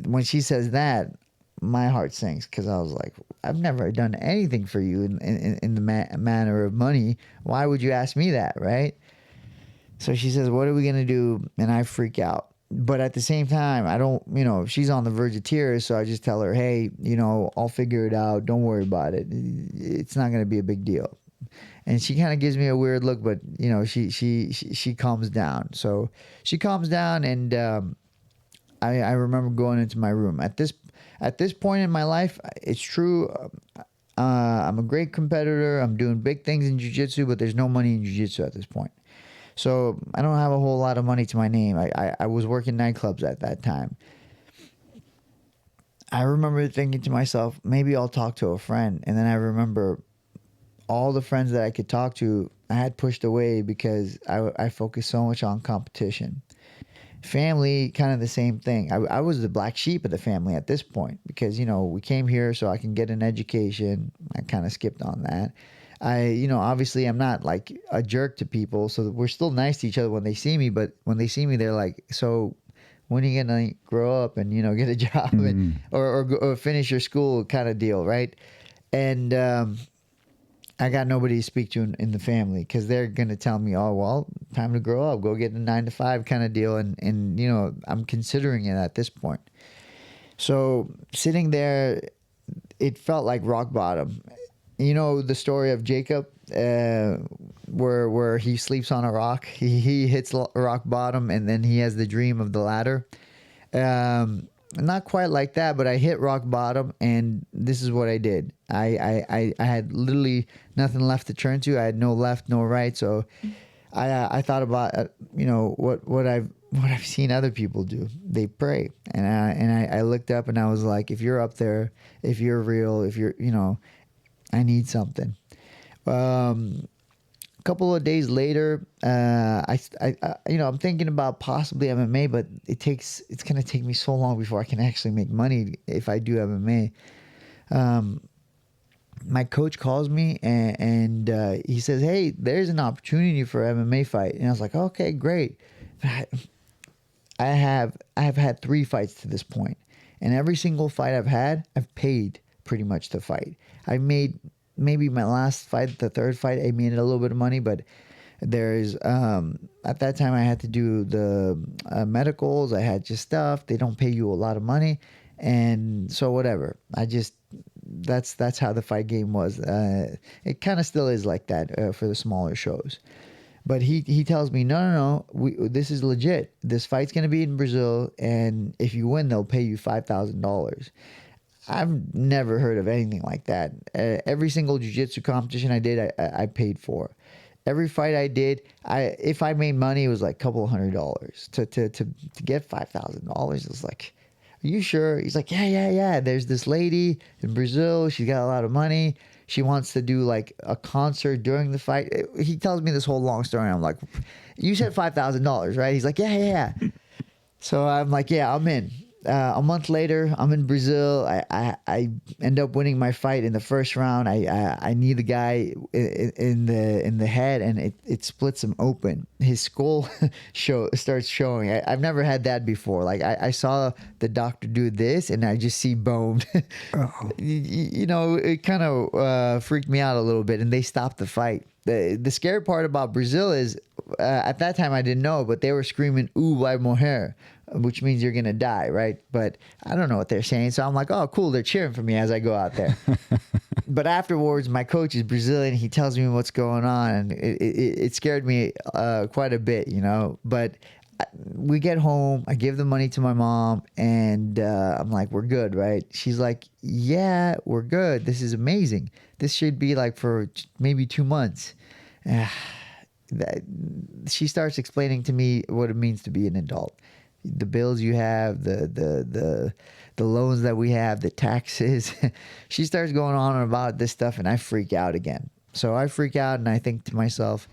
When she says that, my heart sinks, because I was like, I've never done anything for you in the manner of money. Why would you ask me that, right? So she says, "What are we gonna do?" And I freak out. But at the same time, I don't, she's on the verge of tears, so I just tell her, "Hey, I'll figure it out. Don't worry about it. It's not gonna be a big deal." And she kind of gives me a weird look, but she calms down. So she calms down, and I remember going into my room. At this point in my life, it's true. I'm a great competitor. I'm doing big things in jiu-jitsu, but there's no money in jiu-jitsu at this point. So I don't have a whole lot of money to my name. I was working nightclubs at that time. I remember thinking to myself, maybe I'll talk to a friend. And then I remember all the friends that I could talk to, I had pushed away because I focused so much on competition. Family, kind of the same thing. I was the black sheep of the family at this point because, we came here so I can get an education. I kind of skipped on that. Obviously I'm not like a jerk to people, so we're still nice to each other when they see me, but when they see me, they're like, "So when are you going to grow up and, get a job and, or finish your school," kind of deal, right? And I got nobody to speak to in the family because they're going to tell me, "Oh, well, time to grow up, go get a 9-to-5 kind of deal." And I'm considering it at this point. So sitting there, it felt like rock bottom. The story of Jacob, where he sleeps on a rock. He hits rock bottom, and then he has the dream of the ladder. Not quite like that, but I hit rock bottom, and this is what I did. I had literally nothing left to turn to. I had no left, no right. So I thought about what I've seen other people do. They pray, and I looked up, and I was like, if you're up there, if you're real, if you're I need something. A couple of days later, I'm thinking about possibly MMA, but it's gonna take me so long before I can actually make money if I do MMA. My coach calls me and he says, "Hey, there's an opportunity for an MMA fight," and I was like, "Okay, great." I have had 3 fights to this point, and every single fight I've had, I've paid pretty much to fight. I made maybe my last fight, the 3rd fight, I made a little bit of money, but there's at that time I had to do the medicals. I had just stuff. They don't pay you a lot of money, and so whatever. That's how the fight game was. It kind of still is like that for the smaller shows. But he tells me, no, this is legit. This fight's gonna be in Brazil, and if you win, they'll pay you $5,000. I've never heard of anything like that. Every single jiu-jitsu competition I did, I paid for. Every fight I did, if I made money, it was like a couple of $100. To get $5,000, it was like, "Are you sure?" He's like, yeah. There's this lady in Brazil. She's got a lot of money. She wants to do like a concert during the fight. He tells me this whole long story. And I'm like, "You said $5,000, right?" He's like, yeah. So I'm like, "Yeah, I'm in." A month later, I'm in Brazil. I end up winning my fight in the first round. I knee the guy in the head, and it splits him open. His skull starts showing. I've never had that before. Like I saw the doctor do this, and I just see bone. It kind of freaked me out a little bit, and they stopped the fight. The scary part about Brazil is at that time I didn't know, but they were screaming "Ooh, vai morrer," which means you're gonna die, right? But I don't know what they're saying, so I'm like, "Oh, cool!" They're cheering for me as I go out there. But afterwards, my coach is Brazilian. He tells me what's going on, and it scared me quite a bit, But we get home. I give the money to my mom, and I'm like, "We're good, right?" She's like, "Yeah, we're good. This is amazing. This should be like for maybe 2 months." She starts explaining to me what it means to be an adult. The bills you have, the loans that we have, the taxes. She starts going on about this stuff, and I freak out again. So I freak out, and I think to myself,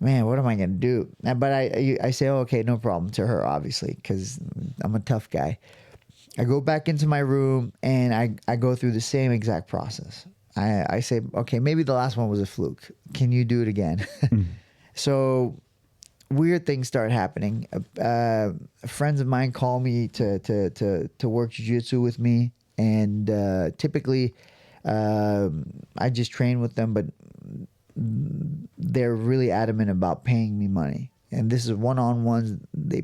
"Man, what am I going to do?" But I say, "Oh, okay, no problem," to her, obviously, because I'm a tough guy. I go back into my room, and I go through the same exact process. I say, "Okay, maybe the last one was a fluke. Can you do it again?" So weird things start happening. Friends of mine call me to work jiu-jitsu with me, and typically I just train with them, but they're really adamant about paying me money. And this is one-on-ones. They,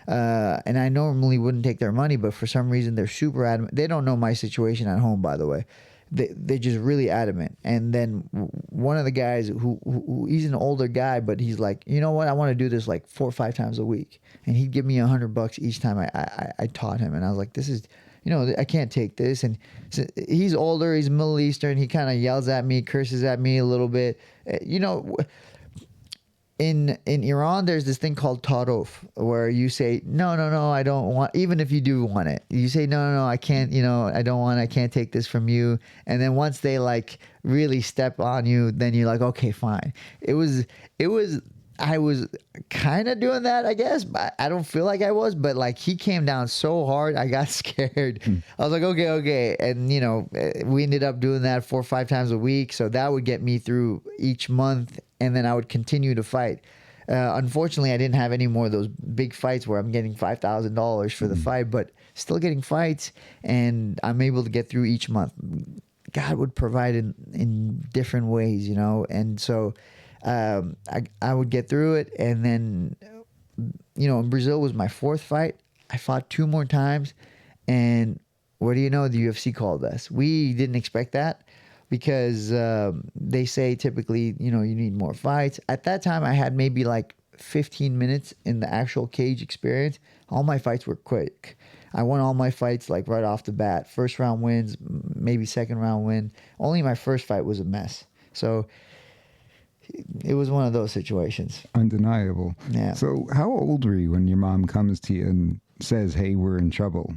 and I normally wouldn't take their money, but for some reason they're super adamant. They don't know my situation at home, by the way. They're just really adamant. And then one of the guys who he's an older guy, but he's like, you know what? I want to do this like 4 or 5 times a week. And he'd give me $100 each time I taught him. And I was like, this is, I can't take this. And so he's older. He's Middle Eastern. He kind of yells at me, curses at me a little bit. In Iran, there's this thing called tarof, where you say, no, I don't want, even if you do want it. You say, no, I can't, I don't want, I can't take this from you. And then once they like really step on you, then you're like, okay, fine. I was kind of doing that, I guess, but I don't feel like I was, but like he came down so hard, I got scared. I was like, okay. And, we ended up doing that 4 or 5 times a week. So that would get me through each month. And then I would continue to fight. Unfortunately, I didn't have any more of those big fights where I'm getting $5,000 for the fight, but still getting fights, and I'm able to get through each month. God would provide in different ways, and so I would get through it. And then, in Brazil was my 4th fight. I fought 2 more times, and what do you know? The UFC called us. We didn't expect that, because they say typically, you need more fights. At that time, I had maybe like 15 minutes in the actual cage experience. All my fights were quick. I won all my fights like right off the bat. First round wins, maybe second round win. Only my first fight was a mess. So it was one of those situations. Undeniable. Yeah. So how old were you when your mom comes to you and says, hey, we're in trouble?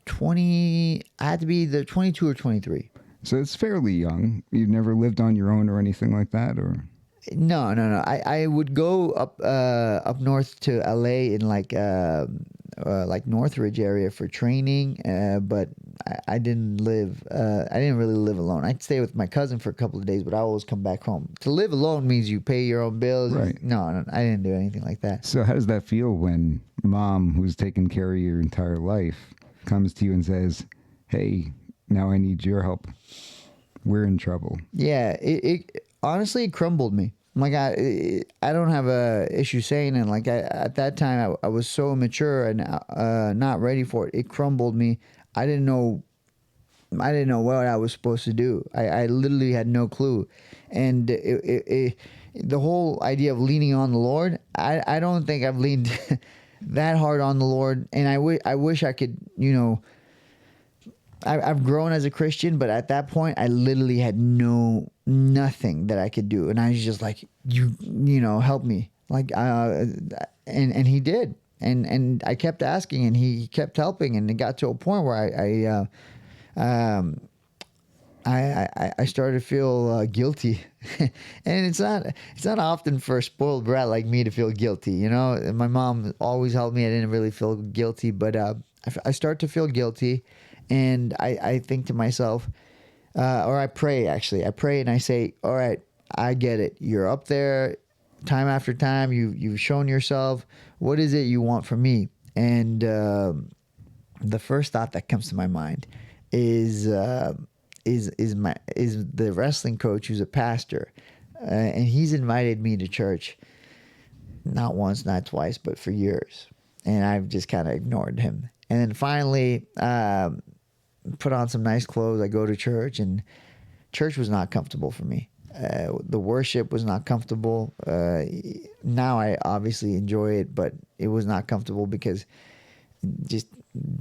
20, I had to be either 22 or 23. So it's fairly young. You've never lived on your own or anything like that, or? No. I would go up north to LA in like Northridge area for training, but I didn't live. I didn't really live alone. I'd stay with my cousin for a couple of days, but I always come back home. To live alone means you pay your own bills. Right. No, I didn't do anything like that. So how does that feel when mom, who's taken care of your entire life, comes to you and says, hey, now I need your help. We're in trouble. Yeah, it honestly, it crumbled me. Like, I don't have a issue saying it. Like, at that time, I was so immature and not ready for it. It crumbled me. I didn't know what I was supposed to do. I literally had no clue. And the whole idea of leaning on the Lord, I don't think I've leaned that hard on the Lord. And I wish I could, I've grown as a Christian, but at that point I literally had nothing that I could do. And I was just like, help me. Like, and he did. And I kept asking, and he kept helping. And it got to a point where I started to feel guilty. And it's not often for a spoiled brat like me to feel guilty. My mom always helped me. I didn't really feel guilty, but I start to feel guilty. And I think to myself, or I pray, actually. I pray and I say, all right, I get it. You're up there time after time. You've shown yourself. What is it you want from me? And the first thought that comes to my mind is the wrestling coach who's a pastor. And he's invited me to church, not once, not twice, but for years. And I've just kind of ignored him. And then finally, put on some nice clothes. I go to church, and church was not comfortable for me. The worship was not comfortable. Now I obviously enjoy it, but it was not comfortable because it just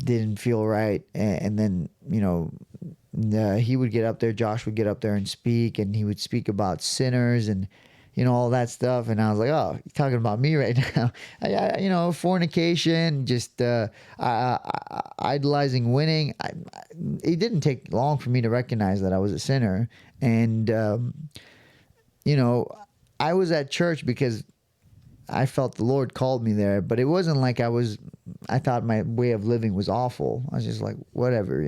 didn't feel right. And then, he would get up there, Josh would get up there and speak, and he would speak about sinners and, all that stuff. And I was like, oh, you're talking about me right now. Fornication, just idolizing winning. It didn't take long for me to recognize that I was a sinner. And, I was at church because I felt the Lord called me there, but it wasn't like I thought my way of living was awful. I was just like, whatever,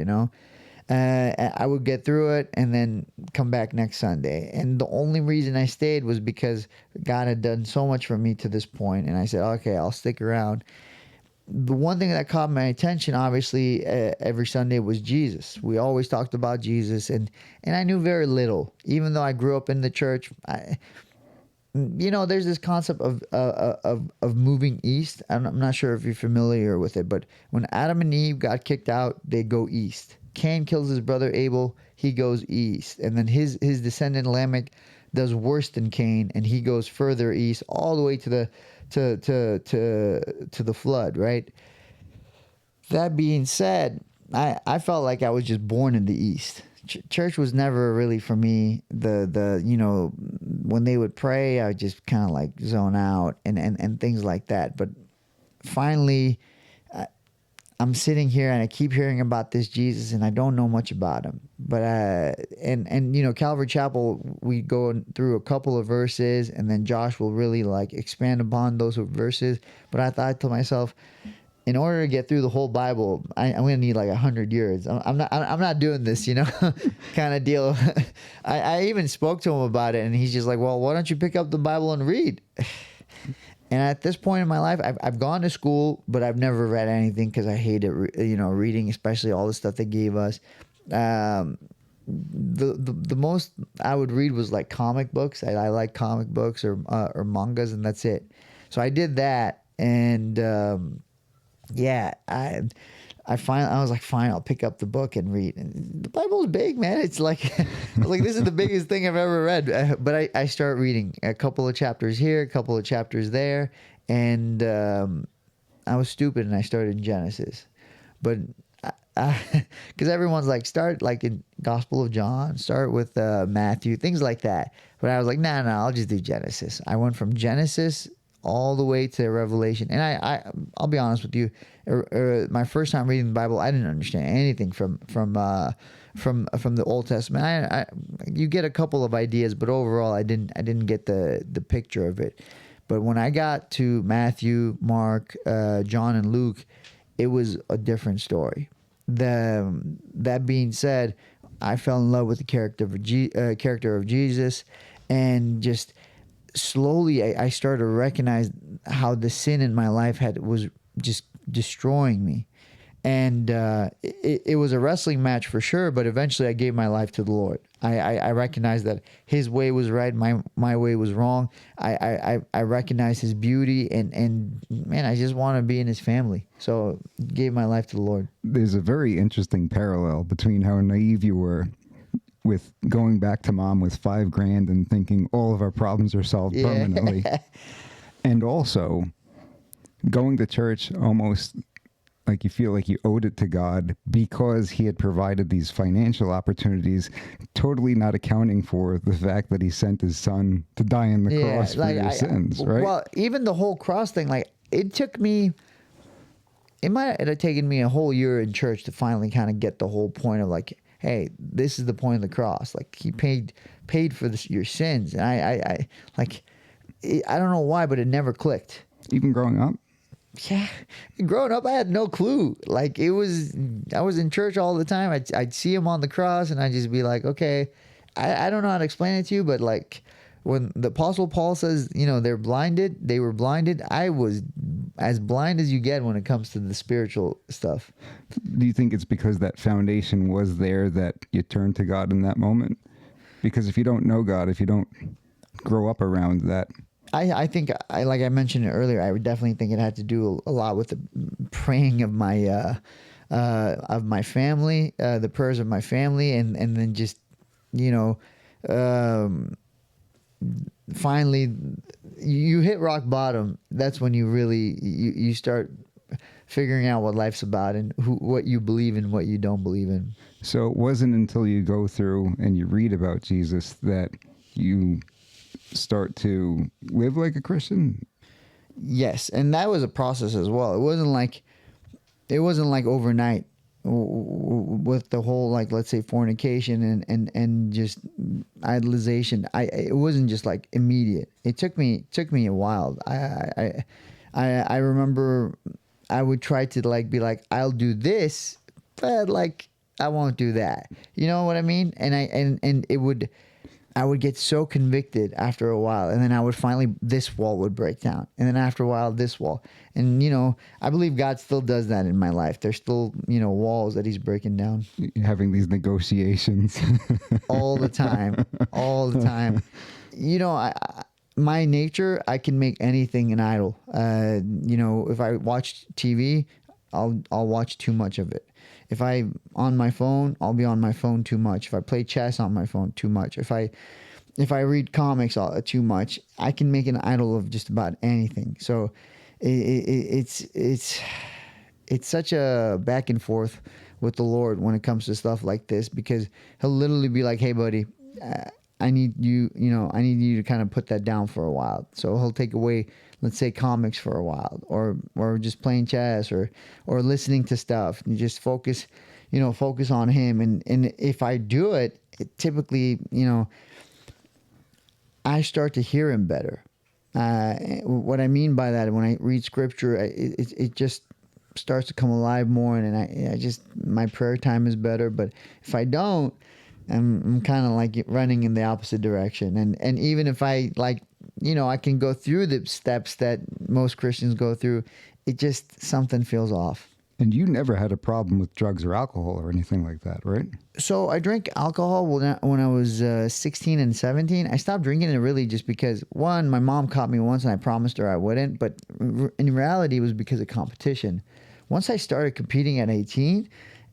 I would get through it and then come back next Sunday. And the only reason I stayed was because God had done so much for me to this point, and I said, okay, I'll stick around. The one thing that caught my attention, obviously, every Sunday was Jesus. We always talked about Jesus, and I knew very little, even though I grew up in the church. There's this concept of moving east. I'm not sure if you're familiar with it, but when Adam and Eve got kicked out, they go east. Cain kills his brother Abel, he goes east, and then his descendant Lamech does worse than Cain, and he goes further east, all the way to the flood. Right. That being said, I felt like I was just born in the east. Church was never really for me. When they would pray, I would just kind of like zone out and things like that. But finally, I'm sitting here and I keep hearing about this Jesus, and I don't know much about him. But Calvary Chapel, we go through a couple of verses, and then Josh will really like expand upon those verses. But I thought to myself, in order to get through the whole Bible, I'm going to need like 100 years. I'm not doing this, kind of deal. I even spoke to him about it, and he's just like, well, why don't you pick up the Bible and read? And at this point in my life, I've gone to school, but I've never read anything because I hated, reading, especially all the stuff they gave us. The most I would read was like comic books. I like comic books or mangas, and that's it. So I did that, and I was like, fine, I'll pick up the book and read. And the Bible's big, man. It's like, I was like, this is the biggest thing I've ever read. But I start reading a couple of chapters here, a couple of chapters there. And I was stupid and I started in Genesis. But because everyone's like, start like in Gospel of John, start with Matthew, things like that. But I was like, no, I'll just do Genesis. I went from Genesis all the way to Revelation. And I'll be honest with you, my first time reading the Bible, I didn't understand anything from the Old Testament. You get a couple of ideas, but overall I didn't get the picture of it. But when I got to Matthew, Mark, John, and Luke, it was a different story. That being said, I fell in love with the character of Jesus, and just slowly I started to recognize how the sin in my life was just destroying me. And it was a wrestling match for sure, but eventually I gave my life to the Lord. I recognized that his way was right, my way was wrong. I recognized his beauty, and man, I just want to be in his family. So gave my life to the Lord. There's a very interesting parallel between how naive you were with going back to mom with $5,000 and thinking all of our problems are solved permanently. And also going to church almost like you feel like you owed it to God because he had provided these financial opportunities, totally not accounting for the fact that he sent his son to die on the cross for your sins, right? Well, even the whole cross thing, like it might have taken me a whole year in church to finally kind of get the whole point of like, hey, this is the point of the cross. Like he paid for your sins. And I don't know why, but it never clicked. Even growing up? Yeah. Growing up, I had no clue. Like I was in church all the time. I'd see him on the cross and I'd just be like, okay, I don't know how to explain it to you, but like when the Apostle Paul says, they were blinded. I was as blind as you get when it comes to the spiritual stuff. Do you think it's because that foundation was there that you turned to God in that moment? Because if you don't know God, if you don't grow up around that. I think, like I mentioned earlier, I would definitely think it had to do a lot with the praying of my family, the prayers of my family, and then just, finally you hit rock bottom. That's when you really you start figuring out what life's about and what you believe in, what you don't believe in. So it wasn't until you go through and you read about Jesus that you start to live like a Christian? Yes, and that was a process as well. It wasn't like overnight with the whole, like, let's say fornication and just idolization. It wasn't just like immediate. It took me a while. I remember I would try to like be like, I'll do this, but like I won't do that. You know what I mean? And I would get so convicted after a while, and then I would finally, this wall would break down, and then after a while, this wall, and I believe God still does that in my life. There's still walls that He's breaking down. Having these negotiations all the time, all the time. My nature, I can make anything an idol. If I watch TV, I'll watch too much of it. If I'm on my phone, I'll be on my phone too much. If I play chess on my phone, too much. If I read comics too much, I can make an idol of just about anything. So it's such a back and forth with the Lord when it comes to stuff like this, because He'll literally be like, "Hey, buddy, I need you. I need you to kind of put that down for a while." So He'll take away, let's say, comics for a while, or just playing chess, or listening to stuff, and just focus on Him. And if I do it, typically, I start to hear Him better. What I mean by that, when I read Scripture, it just starts to come alive more, and I just, my prayer time is better. But if I don't, I'm kind of like running in the opposite direction. And even if I I can go through the steps that most Christians go through, it just, something feels off. And you never had a problem with drugs or alcohol or anything like that, right? So I drank alcohol when I was 16 and 17. I stopped drinking it really just because, one, my mom caught me once and I promised her I wouldn't. But in reality, it was because of competition. Once I started competing at 18,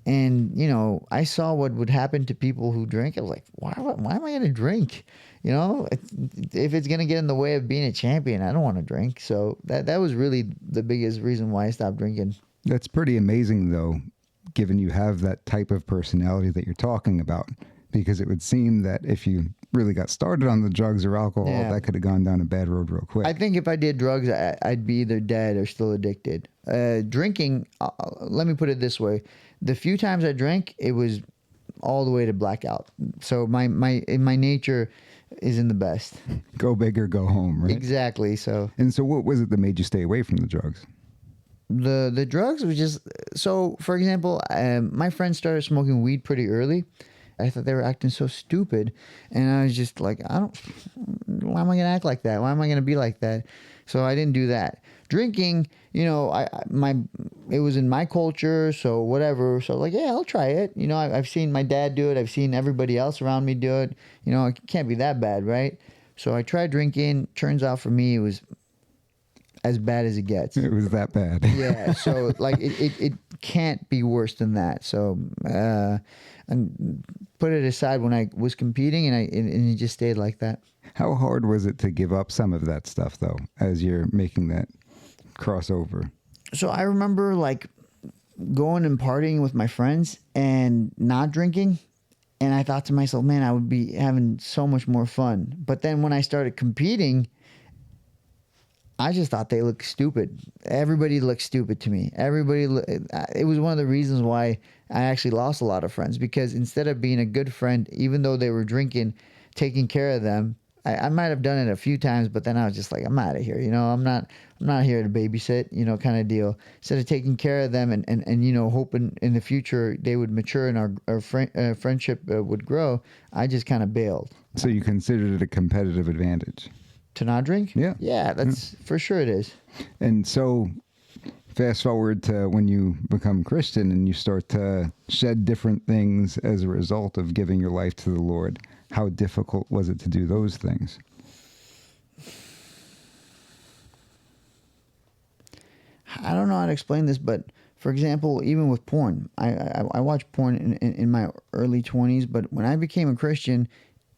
and, I saw what would happen to people who drink, I was like, why am I going to drink? If it's going to get in the way of being a champion, I don't want to drink. So that was really the biggest reason why I stopped drinking. That's pretty amazing, though, given you have that type of personality that you're talking about, because it would seem that if you really got started on the drugs or alcohol, that could have gone down a bad road real quick. I think if I did drugs, I'd be either dead or still addicted. Drinking, let me put it this way. The few times I drank, it was all the way to blackout. So my nature isn't the best. Go big or go home, right? Exactly. So. And so what was it that made you stay away from the drugs? The drugs was just, so for example, my friends started smoking weed pretty early. I thought they were acting so stupid, and I was just like, why am I gonna act like that? Why am I gonna be like that? So I didn't do that. Drinking, it was in my culture, so whatever. So like, yeah, I'll try it. I've seen my dad do it. I've seen everybody else around me do it. It can't be that bad, right? So I tried drinking. Turns out for me, it was as bad as it gets. It was that bad. Yeah. So like, it can't be worse than that. So, and put it aside when I was competing, and it just stayed like that. How hard was it to give up some of that stuff, though, as you're making that crossover? So I remember like going and partying with my friends and not drinking. And I thought to myself, man, I would be having so much more fun. But then when I started competing, I just thought they looked stupid. Everybody looked stupid to me. It was one of the reasons why I actually lost a lot of friends, because instead of being a good friend, even though they were drinking, taking care of them, I might have done it a few times, but then I was just like, I'm out of here. I'm not here to babysit, kind of deal. Instead of taking care of them and hoping in the future they would mature and our friendship would grow, I just kind of bailed. So you considered it a competitive advantage? To not drink? Yeah. Yeah, that's for sure it is. And so fast forward to when you become Christian and you start to shed different things as a result of giving your life to the Lord. How difficult was it to do those things? I don't know how to explain this, but for example, even with porn, I watched porn in my early 20s, but when I became a Christian,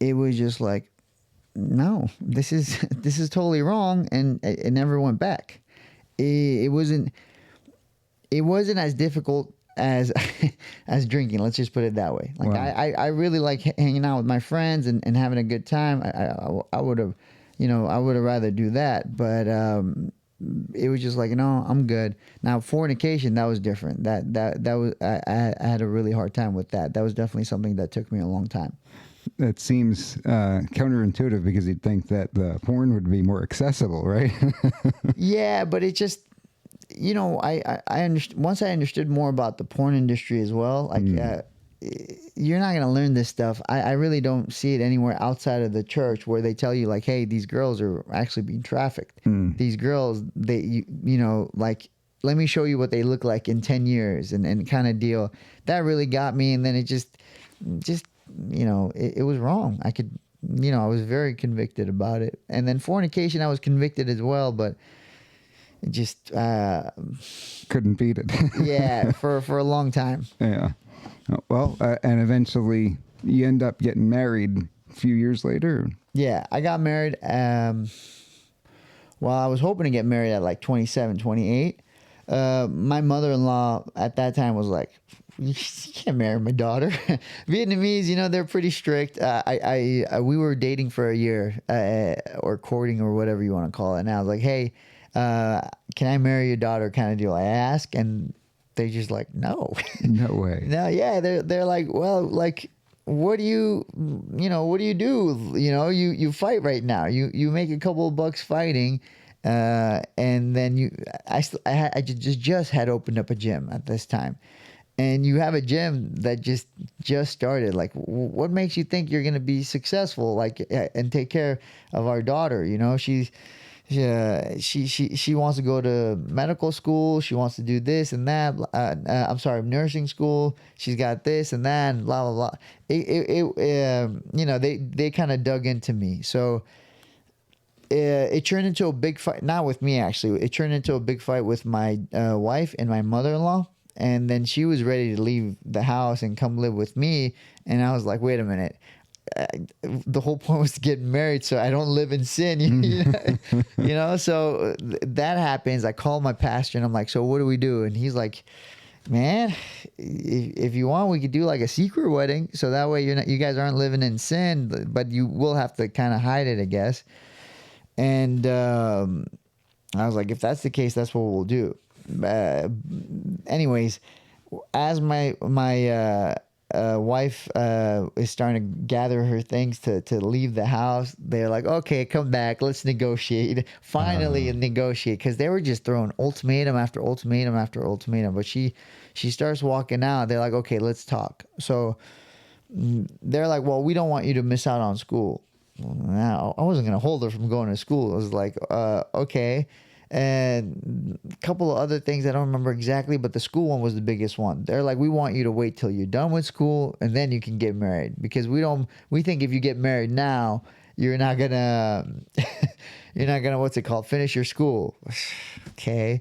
it was just like, no, this is totally wrong, and it never went back. It wasn't as difficult as drinking. Let's just put it that way. Like, wow. I really like hanging out with my friends and having a good time. I would have, I would have rather do that, but it was just like, no, I'm good. Now fornication, that was different. That was I had a really hard time with that. That was definitely something that took me a long time. That seems counterintuitive, because you'd think that the porn would be more accessible, right? Yeah, but it just, I understood, once I understood more about the porn industry as well, like you're not going to learn this stuff. I really don't see it anywhere outside of the church where they tell you like, hey, these girls are actually being trafficked. These girls, you know, like, let me show you what they look like in 10 years and kind of deal. That really got me. And then it just, you know, it was wrong. I could, you know, I was very convicted about it. And then fornication, I was convicted as well, but it just couldn't beat it. yeah, for a long time. Yeah. Well, and eventually you end up getting married a few years later. Yeah, I got married. Well, I was hoping to get married at like 27, 28. My mother-in-law at that time was like, you can't marry my daughter. Vietnamese, you know, they're pretty strict. We were dating for a year, or courting or whatever you want to call it. And I was like, hey, can I marry your daughter kind of deal? I ask, and they just like, no. No way. No, yeah, they're like, well, like, what do you do? You know, you fight right now. You make a couple of bucks fighting, and then I just had opened up a gym at this time, and you have a gym that just started. Like, what makes you think you're gonna be successful? Like, and take care of our daughter? You know, she wants to go to medical school. She wants to do this and that. I'm sorry, nursing school. She's got this and that, and blah blah blah. You know, they kind of dug into me. So it turned into a big fight. Not with me, actually. It turned into a big fight with my wife and my mother-in-law. And then she was ready to leave the house and come live with me. And I was like, wait a minute. The whole point was to get married so I don't live in sin. You know, so that happens. I called my pastor and I'm like, so what do we do? And he's like, man, if you want, we could do like a secret wedding, so that way you guys aren't living in sin, but you will have to kind of hide it, I guess. And I was like, if that's the case, that's what we'll do. Anyways, as my wife is starting to gather her things to leave the house, they're like, okay, come back, let's negotiate. Finally negotiate, because they were just throwing ultimatum after ultimatum after ultimatum. But she starts walking out. They're like, okay, let's talk. So they're like, well, we don't want you to miss out on school. Now, I wasn't going to hold her from going to school. I was like, okay. And a couple of other things I don't remember exactly, but the school one was the biggest one. They're like, we want you to wait till you're done with school and then you can get married, because we think if you get married now, you're not gonna what's it called, finish your school. Okay,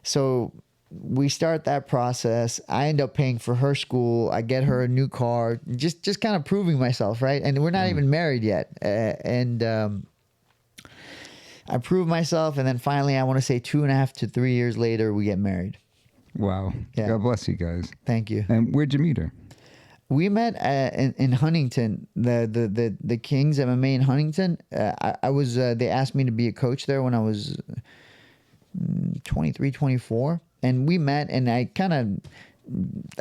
so we start that process. I end up paying for her school. I get her a new car, just kind of proving myself, right? And we're not even married yet, I proved myself, and then finally, I want to say 2.5 to 3 years later, we get married. Wow. Yeah. God bless you guys. Thank you. And where'd you meet her? We met in Huntington, the Kings MMA in Huntington. I was they asked me to be a coach there when I was 23, 24, and we met, and I kind of.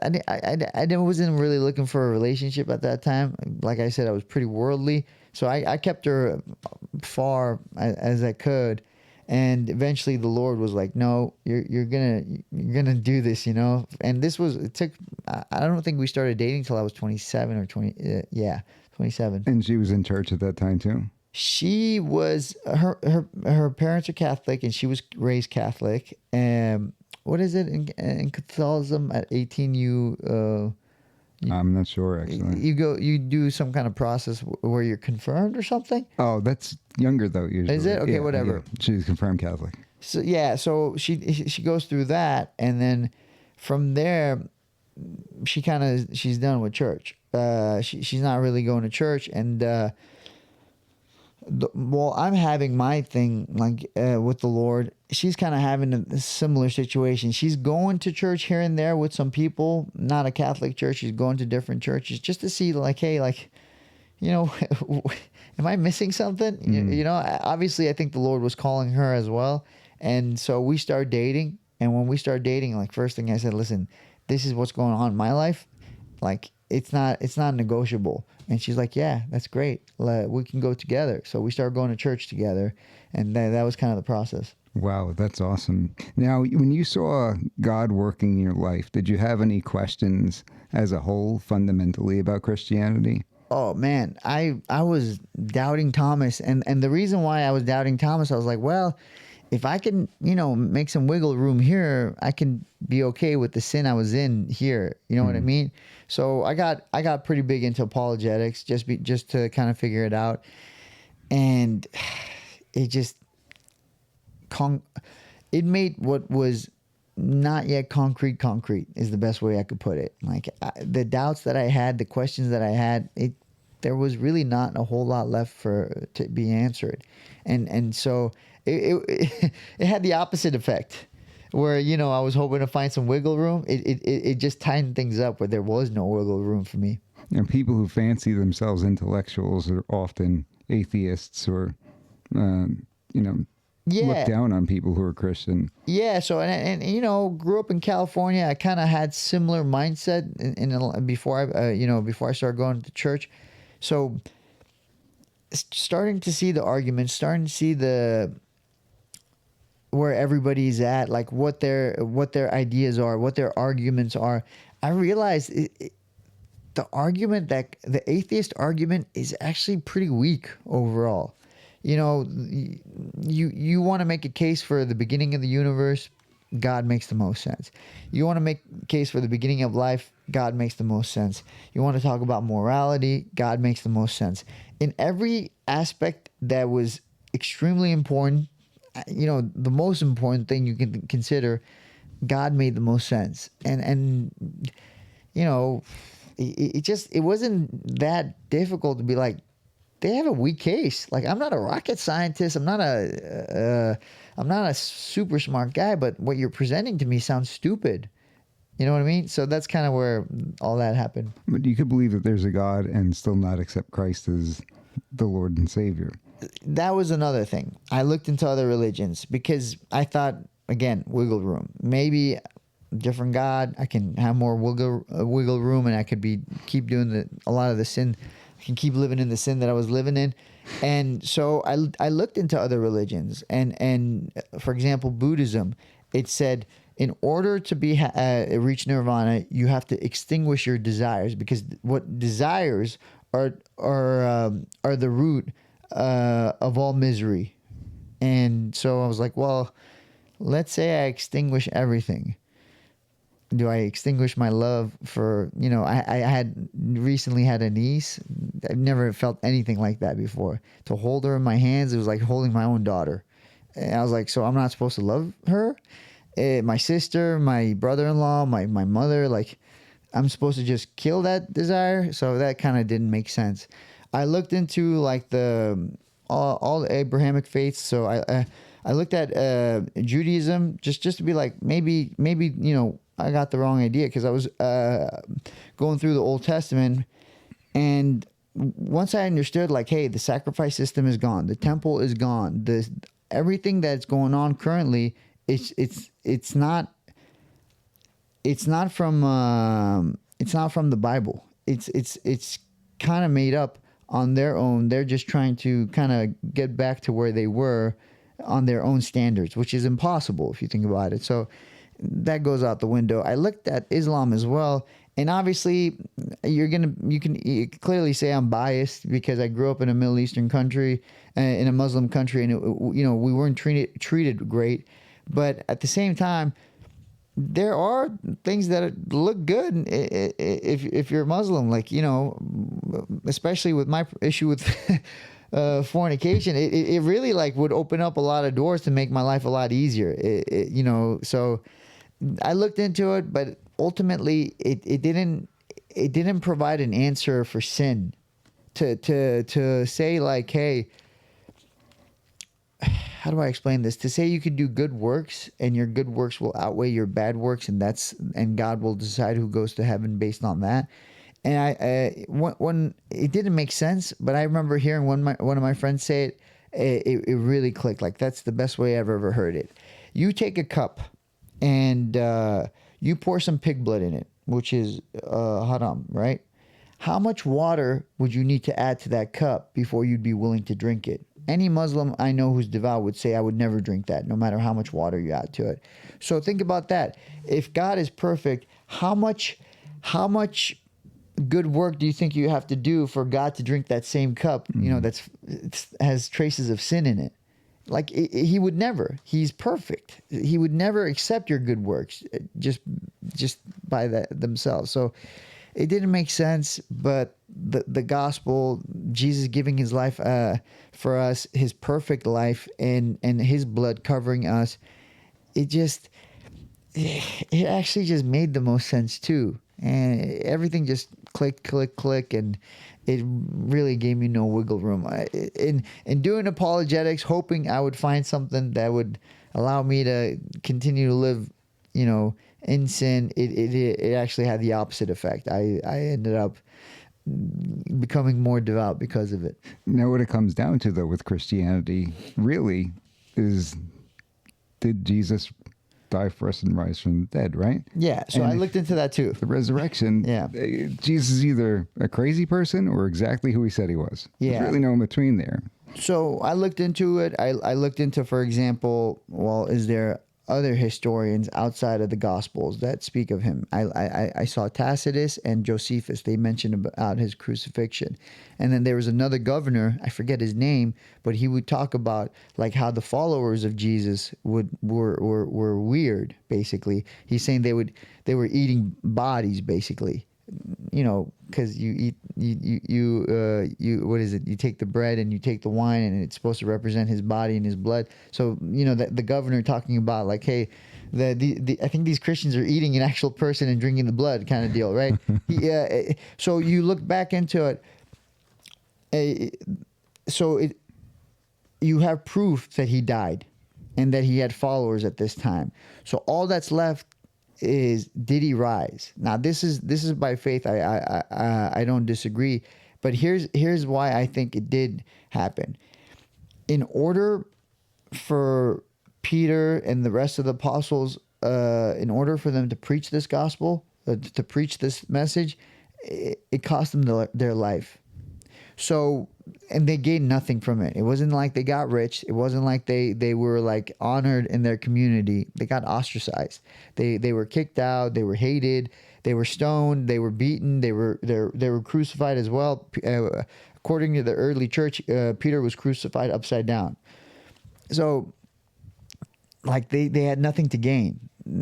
I wasn't really looking for a relationship at that time. Like I said, I was pretty worldly. So I kept her far as I could, and eventually the Lord was like, "No, you're gonna do this," you know. And it took. I don't think we started dating till I was 27 or 20. 27. And she was in church at that time too. She was her parents are Catholic, and she was raised Catholic. What is it in Catholicism? At 18, I'm not sure, actually. You do some kind of process where you're confirmed or something. Oh, that's younger though. Usually, is it? Okay, yeah, whatever. Yeah. She's confirmed Catholic. So yeah, so she goes through that, and then from there, she's done with church. She's not really going to church, and well, I'm having my thing like with the Lord. She's kind of having a similar situation. She's going to church here and there with some people, not a Catholic church. She's going to different churches just to see, like, hey, like, you know, am I missing something? You know, obviously, I think the Lord was calling her as well. And so we start dating. And when we start dating, like, first thing I said, listen, this is what's going on in my life. Like, it's not negotiable. And she's like, yeah, that's great. We can go together. So we started going to church together. And that was kind of the process. Wow, that's awesome. Now, when you saw God working in your life, did you have any questions as a whole fundamentally about Christianity? Oh man, I was doubting Thomas, and the reason why I was doubting Thomas, I was like, well, if I can, make some wiggle room here, I can be okay with the sin I was in here. You know what I mean? So I got pretty big into apologetics just to kind of figure it out, and it just it made what was not yet concrete is the best way I could put it. Like the doubts that I had, the questions that I had, there was really not a whole lot left to be answered, and so it it had the opposite effect, where I was hoping to find some wiggle room. It just tightened things up where there was no wiggle room for me. And people who fancy themselves intellectuals are often atheists or, look down on people who are Christian. Yeah, so and grew up in California. I kind of had similar mindset before I started going to church. So starting to see the arguments, starting to see where everybody's at, like what their ideas are, what their arguments are, I realized the atheist argument is actually pretty weak overall. You want to make a case for the beginning of the universe, God makes the most sense. You want to make a case for the beginning of life, God makes the most sense. You want to talk about morality, God makes the most sense. In every aspect that was extremely important, the most important thing you can consider, God made the most sense. And it wasn't that difficult to be like, they have a weak case. Like, I'm not a rocket scientist. I'm not a super smart guy, but what you're presenting to me sounds stupid. You know what I mean? So that's kind of where all that happened. But you could believe that there's a God and still not accept Christ as the Lord and Savior. That was another thing. I looked into other religions because I thought, again, wiggle room. Maybe different God, I can have more wiggle room, and I could keep doing a lot of the sin. I can keep living in the sin that I was living in. And so I looked into other religions, and for example, Buddhism, it said in order to reach nirvana, you have to extinguish your desires, because what desires are the root of all misery. And so I was like, well, let's say I extinguish everything. Do I extinguish my love for, I had recently had a niece. I've never felt anything like that before. To hold her in my hands, it was like holding my own daughter. And I was like, so I'm not supposed to love her? My sister, my brother-in-law, my mother, like, I'm supposed to just kill that desire? So that kind of didn't make sense. I looked into like all the Abrahamic faiths. So I looked at Judaism just to be like, maybe I got the wrong idea, because I was going through the Old Testament, and once I understood, like, hey, the sacrifice system is gone, the temple is gone, everything that's going on currently, it's not from the Bible. It's kind of made up on their own. They're just trying to kind of get back to where they were on their own standards, which is impossible if you think about it. So that goes out the window. I looked at Islam as well, and obviously you can clearly say I'm biased, because I grew up in a Middle Eastern country, in a Muslim country, and we weren't treated great. But at the same time, there are things that look good if you're Muslim, like, especially with my issue with fornication, it really like would open up a lot of doors to make my life a lot easier. So I looked into it, but ultimately it didn't provide an answer for sin to say, like, hey, how do I explain this? To say you can do good works and your good works will outweigh your bad works, and God will decide who goes to heaven based on that. And when it didn't make sense, but I remember hearing one of my friends say it really clicked. Like, that's the best way I've ever heard it. You take a cup and you pour some pig blood in it, which is haram, right? How much water would you need to add to that cup before you'd be willing to drink it? Any Muslim I know who's devout would say, I would never drink that, no matter how much water you add to it. So think about that. If God is perfect, how much good work do you think you have to do for God to drink that same cup, has traces of sin in it? Like he would never. He's perfect. He would never accept your good works just by themselves. So it didn't make sense. But the gospel, Jesus giving his life for us, his perfect life, and his blood covering us, it actually just made the most sense too. And everything just click, and it really gave me no wiggle room. In doing apologetics, hoping I would find something that would allow me to continue to live, in sin, it actually had the opposite effect. I ended up becoming more devout because of it. Now, what it comes down to, though, with Christianity, really, is did Jesus die for us and rise from the dead, right? Yeah, so I looked into that too. The resurrection, Jesus is either a crazy person or exactly who he said he was. Yeah. There's really no in between there. So I looked into it. I looked into, for example, is there other historians outside of the Gospels that speak of him? I saw Tacitus and Josephus. They mentioned about his crucifixion. And then there was another governor, I forget his name, but he would talk about like how the followers of Jesus were weird, basically. He's saying they were eating bodies, basically. Because you what is it? You take the bread and you take the wine, and it's supposed to represent his body and his blood. So the governor talking about like, hey, I think these Christians are eating an actual person and drinking the blood, kind of deal, right? So you look back into it. You have proof that he died, and that he had followers at this time. So all that's left is, did he rise? Now this is by faith. I don't disagree, but here's why I think it did happen. In order for Peter and the rest of the apostles, in order for them to preach this gospel, to preach this message, it cost them their life. So, and they gained nothing from it. It wasn't like they got rich. It wasn't like they were like honored in their community. They got ostracized. They were kicked out. They were hated. They were stoned. They were beaten. They were crucified as well. According to the early church, Peter was crucified upside down. So, like they had nothing to gain.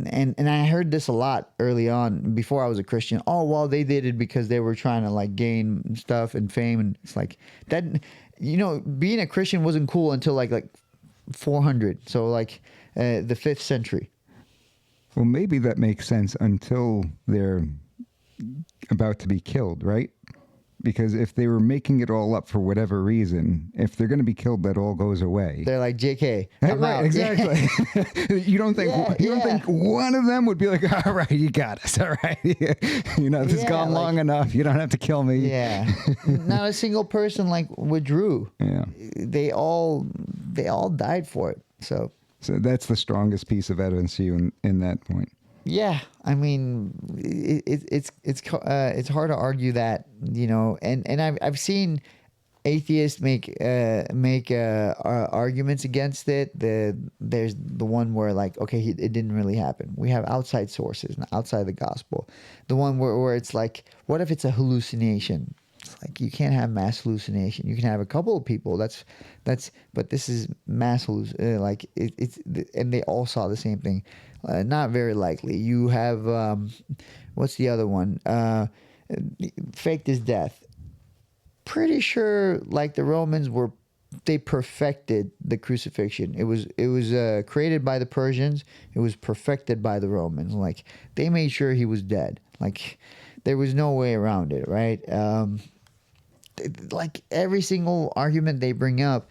And I heard this a lot early on before I was a Christian. Oh, well, they did it because they were trying to like gain stuff and fame. And it's like that, being a Christian wasn't cool until like 400. So like the 5th century. Well, maybe that makes sense until they're about to be killed, right? Because if they were making it all up for whatever reason, if they're going to be killed, that all goes away. They're like, JK, I'm right, out. exactly. You don't think don't think one of them would be like, all right, you got us, all right. This has gone long enough. You don't have to kill me. Yeah. Not a single person like withdrew. Yeah. They all died for it. So that's the strongest piece of evidence to you in that point. Yeah, I mean, it's hard to argue that, and I've seen atheists make arguments against it. There's the one where like, okay, it didn't really happen. We have outside sources, outside the gospel. The one where it's like, what if it's a hallucination? It's like you can't have mass hallucination. You can have a couple of people. But this is mass hallucination. Like it's and they all saw the same thing. Not very likely. You have what's the other one? Faked his death. Pretty sure, like the Romans they perfected the crucifixion. It was created by the Persians. It was perfected by the Romans. Like they made sure he was dead. Like there was no way around it, right? Like every single argument they bring up,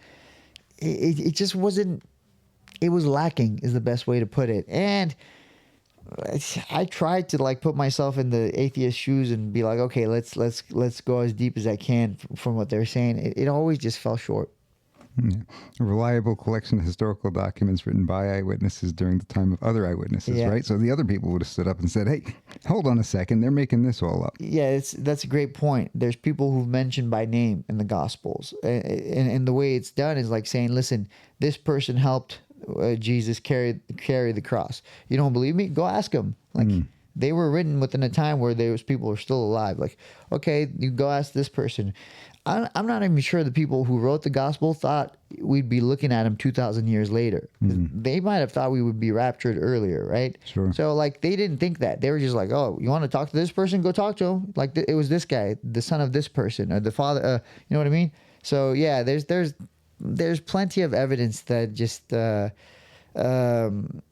it just wasn't. It was lacking, is the best way to put it. And I tried to like put myself in the atheist shoes and be like, okay, let's go as deep as I can from what they're saying. It always just fell short. Yeah. A reliable collection of historical documents written by eyewitnesses during the time of other eyewitnesses, Yeah. right? So the other people would have stood up and said, hey, hold on a second, they're making this all up. Yeah, that's a great point. There's people who've mentioned by name in the Gospels, and the way it's done is like saying, "Listen, this person helped Jesus carry the cross. You don't believe me? Go ask them." Like they were written within a time where those people were still alive. Like, okay, you go ask this person. I'm not even sure the people who wrote the gospel thought we'd be looking at them 2,000 years later. They might have thought we would be raptured earlier, right? Sure. So like they didn't think that. They were just like, oh, you want to talk to this person? Go talk to him. Like it was this guy, the son of this person, or the father. You know what I mean? So yeah, there's plenty of evidence that just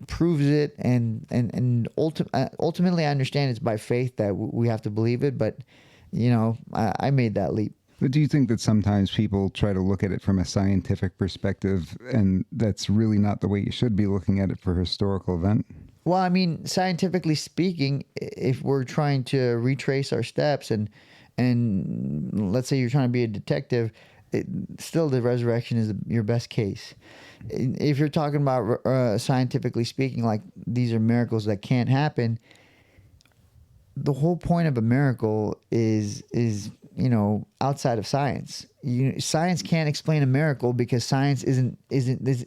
proves it, and ultimately I understand it's by faith that we have to believe it. But you know, I made that leap. But do you think that sometimes people try to look at it from a scientific perspective, and that's really not the way you should be looking at it for a historical event? Well, I mean, scientifically speaking, if we're trying to retrace our steps, and let's say you're trying to be a detective, still the resurrection is your best case. If you're talking about scientifically speaking, like these are miracles that can't happen, the whole point of a miracle is you know, outside of science. Science can't explain a miracle because science isn't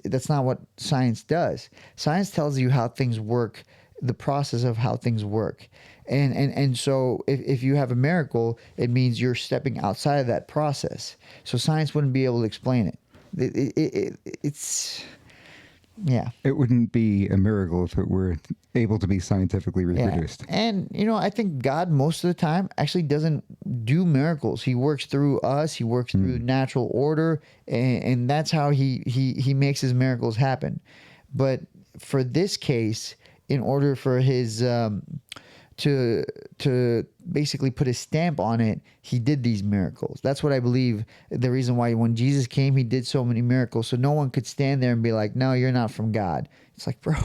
that's not what science does. Science tells you how things work, the process of how things work. And so if you have a miracle, it means you're stepping outside of that process. So science wouldn't be able to explain it. It's yeah. It wouldn't be a miracle if it were able to be scientifically reproduced. Yeah. And, you know, I think God most of the time actually doesn't do miracles. He works through us. He works through natural order. And that's how he makes his miracles happen. But for this case, in order for his to basically put his stamp on it, he did these miracles. That's what I believe the reason why when Jesus came, he did so many miracles. So no one could stand there and be like, no, you're not from God. It's like, bro,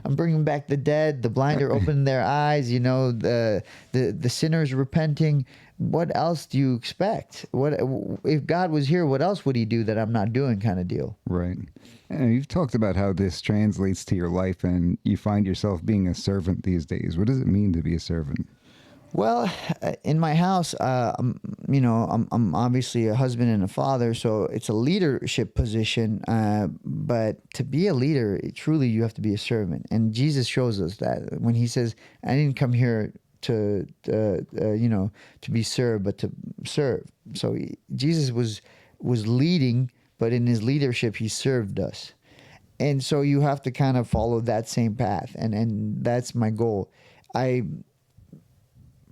I'm bringing back the dead. The blind are opening their eyes. You know, the sinners repenting. What else do you expect? What if God was here? What else would he do that I'm not doing? Kind of deal. Right. And you've talked about how this translates to your life, and you find yourself being a servant these days. What does it mean to be a servant? Well, in my house, you know, I'm obviously a husband and a father, so it's a leadership position. But to be a leader, truly, you have to be a servant. And Jesus shows us that when he says, "I didn't come here to you know, to be served, but to serve." So Jesus was leading, but in his leadership, he served us. And so you have to kind of follow that same path, and that's my goal.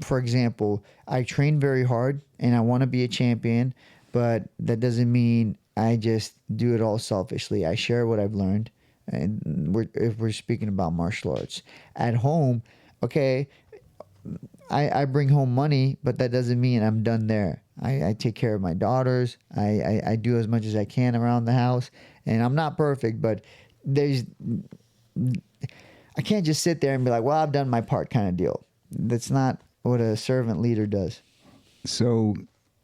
For example, I train very hard and I want to be a champion, but that doesn't mean I just do it all selfishly. I share what I've learned, and if we're speaking about martial arts. At home, okay, I bring home money, but that doesn't mean I'm done there. I take care of my daughters. I do as much as I can around the house, and I'm not perfect, but I can't just sit there and be like, well, I've done my part kind of deal. That's not what a servant leader does. So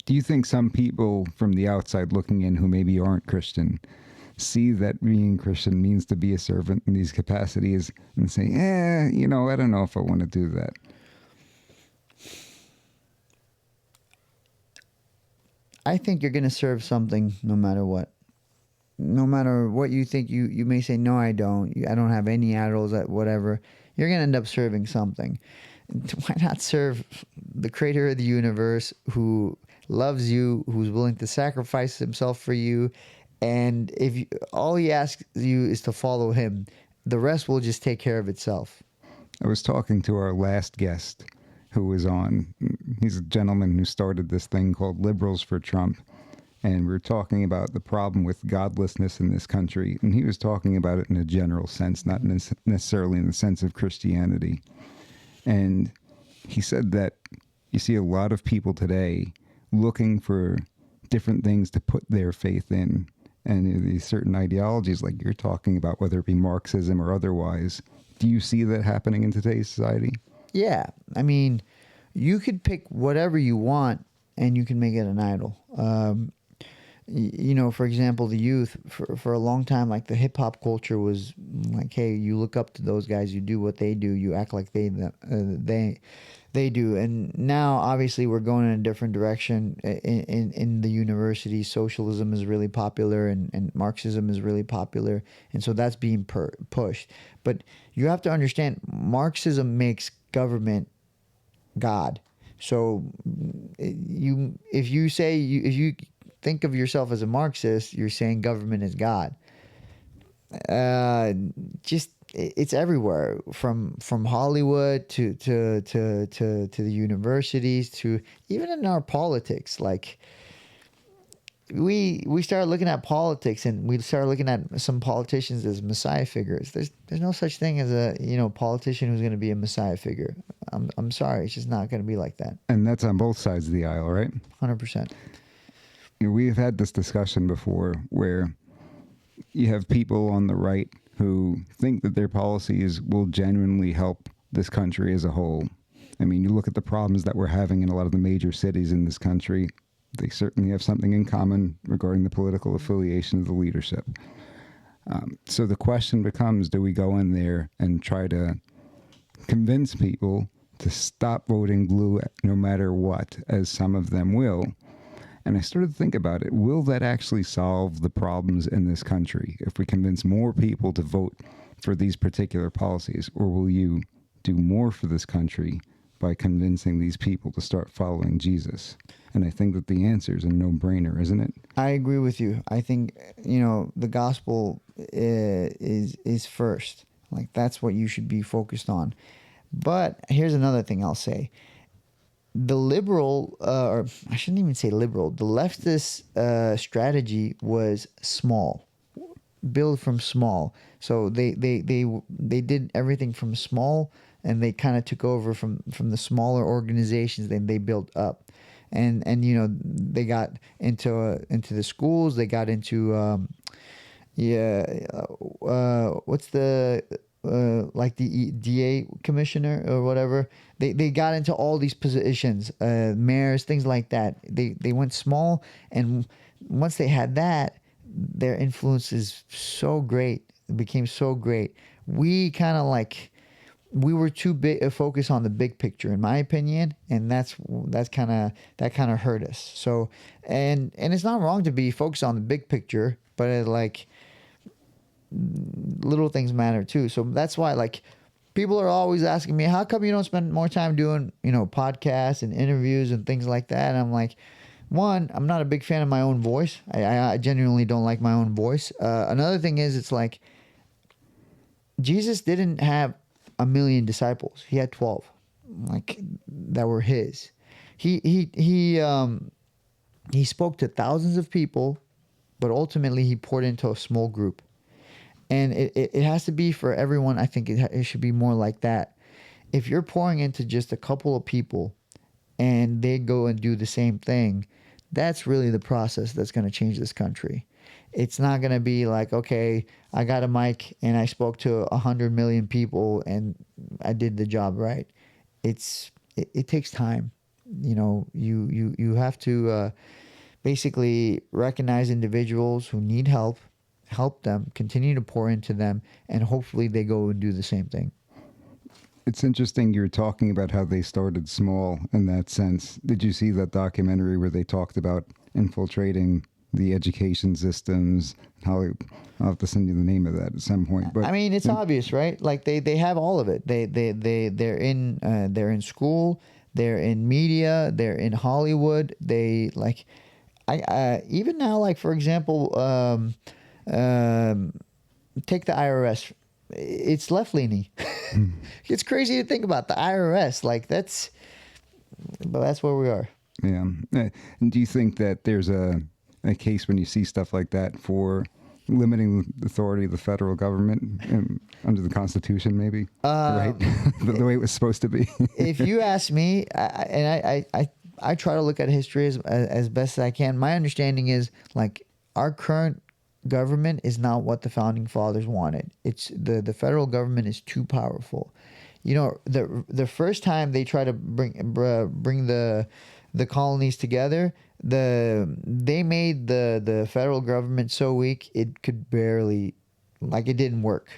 do you think some people from the outside looking in who maybe aren't Christian see that being Christian means to be a servant in these capacities and say, you know, I don't know if I want to do that? I think you're going to serve something no matter what. No matter what you think, you may say, no, I don't. I don't have any idols, whatever. You're going to end up serving something. Why not serve the creator of the universe who loves you, who's willing to sacrifice himself for you? And all he asks you is to follow him, the rest will just take care of itself. I was talking to our last guest who was on. He's a gentleman who started this thing called Liberals for Trump. And we were talking about the problem with godlessness in this country. And he was talking about it in a general sense, not necessarily in the sense of Christianity. And he said that you see a lot of people today looking for different things to put their faith in. And these certain ideologies, like you're talking about, whether it be Marxism or otherwise. Do you see that happening in today's society? Yeah. I mean, you could pick whatever you want and you can make it an idol. for example, the youth for a long time, like the hip hop culture was like, hey, you look up to those guys, you do what they do, you act like they do. And now obviously we're going in a different direction. In the university, socialism is really popular, and Marxism is really popular, and so that's being pushed. But you have to understand, Marxism makes government God. So if you think of yourself as a Marxist, you're saying government is God. Just it's everywhere, from Hollywood to the universities, to even in our politics. Like we started looking at politics, and we started looking at some politicians as messiah figures. There's no such thing as a politician who's going to be a messiah figure. I'm sorry, it's just not going to be like that. And that's on both sides of the aisle, right? 100%. We've had this discussion before where you have people on the right who think that their policies will genuinely help this country as a whole. I mean, you look at the problems that we're having in a lot of the major cities in this country, they certainly have something in common regarding the political affiliation of the leadership. So the question becomes, do we go in there and try to convince people to stop voting blue no matter what, as some of them will? And I started to think about it. Will that actually solve the problems in this country if we convince more people to vote for these particular policies? Or will you do more for this country by convincing these people to start following Jesus? And I think that the answer is a no-brainer, isn't it? I agree with you. I think, the gospel is first. Like, that's what you should be focused on. But here's another thing I'll say. The liberal, or I shouldn't even say liberal, the leftist strategy was small, build from small. So they did everything from small, and they kind of took over from the smaller organizations. Then they built up, and they got into the schools. They got into what's the like the DA commissioner or whatever. They got into all these positions, mayors, things like that. They went small, and once they had that, their influence is so great. It became so great. We kind of we were too big focused on the big picture, in my opinion, and that kind of hurt us. So, and it's not wrong to be focused on the big picture, but little things matter too. So that's why people are always asking me, how come you don't spend more time doing podcasts and interviews and things like that? And I'm like, one, I'm not a big fan of my own voice. I genuinely don't like my own voice. Another thing is, it's like Jesus didn't have 1 million disciples. He had 12 that were his. He spoke to thousands of people, but ultimately he poured into a small group. And it has to be for everyone. I think it should be more like that. If you're pouring into just a couple of people and they go and do the same thing, that's really the process that's going to change this country. It's not going to be like, okay, I got a mic and I spoke to 100 million people and I did the job right. It takes time. You have to basically recognize individuals who need help them, continue to pour into them, and hopefully they go and do the same thing. It's interesting you're talking about how they started small in that sense. Did you see that documentary where they talked about infiltrating the education systems? I'll have to send you the name of that at some point. But I mean, it's obvious, right? Like they have all of it. They're in school, they're in media, they're in Hollywood. They even now, for example, take the IRS. It's left-leaning. It's crazy to think about the IRS. But that's where we are. Yeah. And do you think that there's a case when you see stuff like that for limiting the authority of the federal government under the Constitution, maybe? Right? The way it was supposed to be. If you ask me, I try to look at history as best as I can. My understanding is our current government is not what the founding fathers wanted. It's the federal government is too powerful. The first time they try to bring the colonies together, they made the federal government so weak it could barely, like, it didn't work.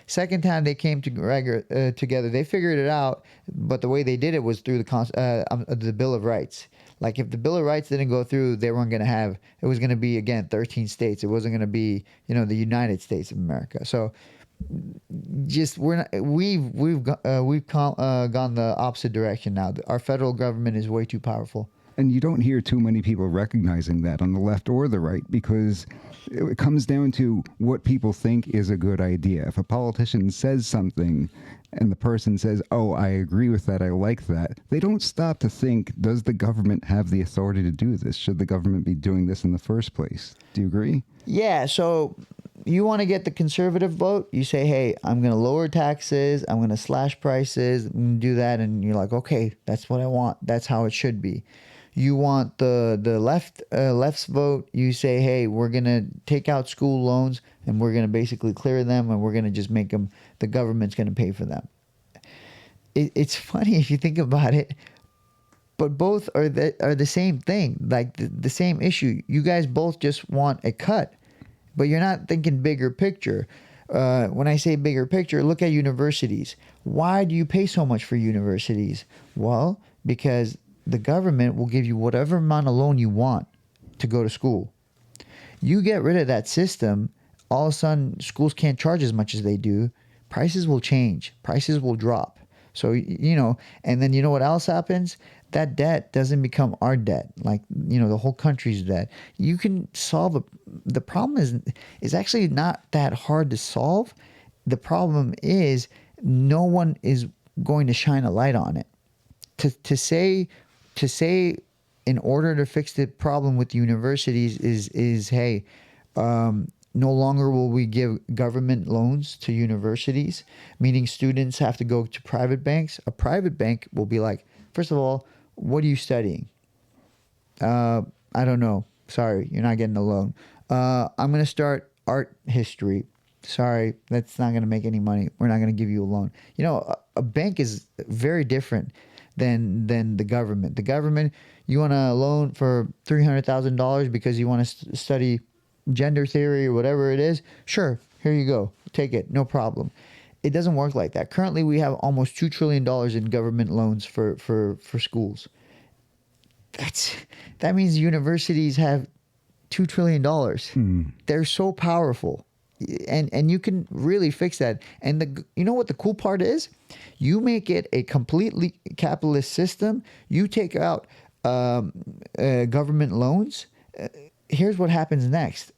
Second time they came together, they figured it out, but the way they did it was through the Bill of Rights. Like, if the Bill of Rights didn't go through, they weren't going to have. It was going to be, again, 13 states. It wasn't going to be, the United States of America. So, just we've gone the opposite direction now. Our federal government is way too powerful. And you don't hear too many people recognizing that on the left or the right, because it comes down to what people think is a good idea. If a politician says something and the person says, oh, I agree with that, I like that, they don't stop to think, does the government have the authority to do this? Should the government be doing this in the first place? Do you agree? Yeah, so you want to get the conservative vote, you say, hey, I'm going to lower taxes, I'm going to slash prices, and do that, and you're like, okay, that's what I want. That's how it should be. You want the left's vote, you say, hey, we're going to take out school loans and we're going to basically clear them, and we're going to just make them, the government's going to pay for them. It's funny if you think about it, but both are the same thing, like the same issue. You guys both just want a cut, but you're not thinking bigger picture. When I say bigger picture, look at universities. Why do you pay so much for universities? Well, because the government will give you whatever amount of loan you want to go to school. You get rid of that system, all of a sudden schools can't charge as much as they do. Prices will change. Prices will drop. So, and then you know what else happens? That debt doesn't become our debt, like, the whole country's debt. You can solve the problem is actually not that hard to solve. The problem is no one is going to shine a light on it. To say in order to fix the problem with universities is hey, no longer will we give government loans to universities, meaning students have to go to private banks. A private bank will be like, first of all, what are you studying? I don't know. Sorry, you're not getting a loan. I'm going to start art history. Sorry, that's not going to make any money. We're not going to give you a loan. A bank is very different than the government. The government, you want a loan for $300,000 because you want to study gender theory or whatever it is. Sure, here you go. Take it. No problem. It doesn't work like that. Currently, we have almost $2 trillion in government loans for schools. That means universities have $2 trillion. They're so powerful. And you can really fix that. And you know what the cool part is? You make it a completely capitalist system. You take out government loans. Here's what happens next.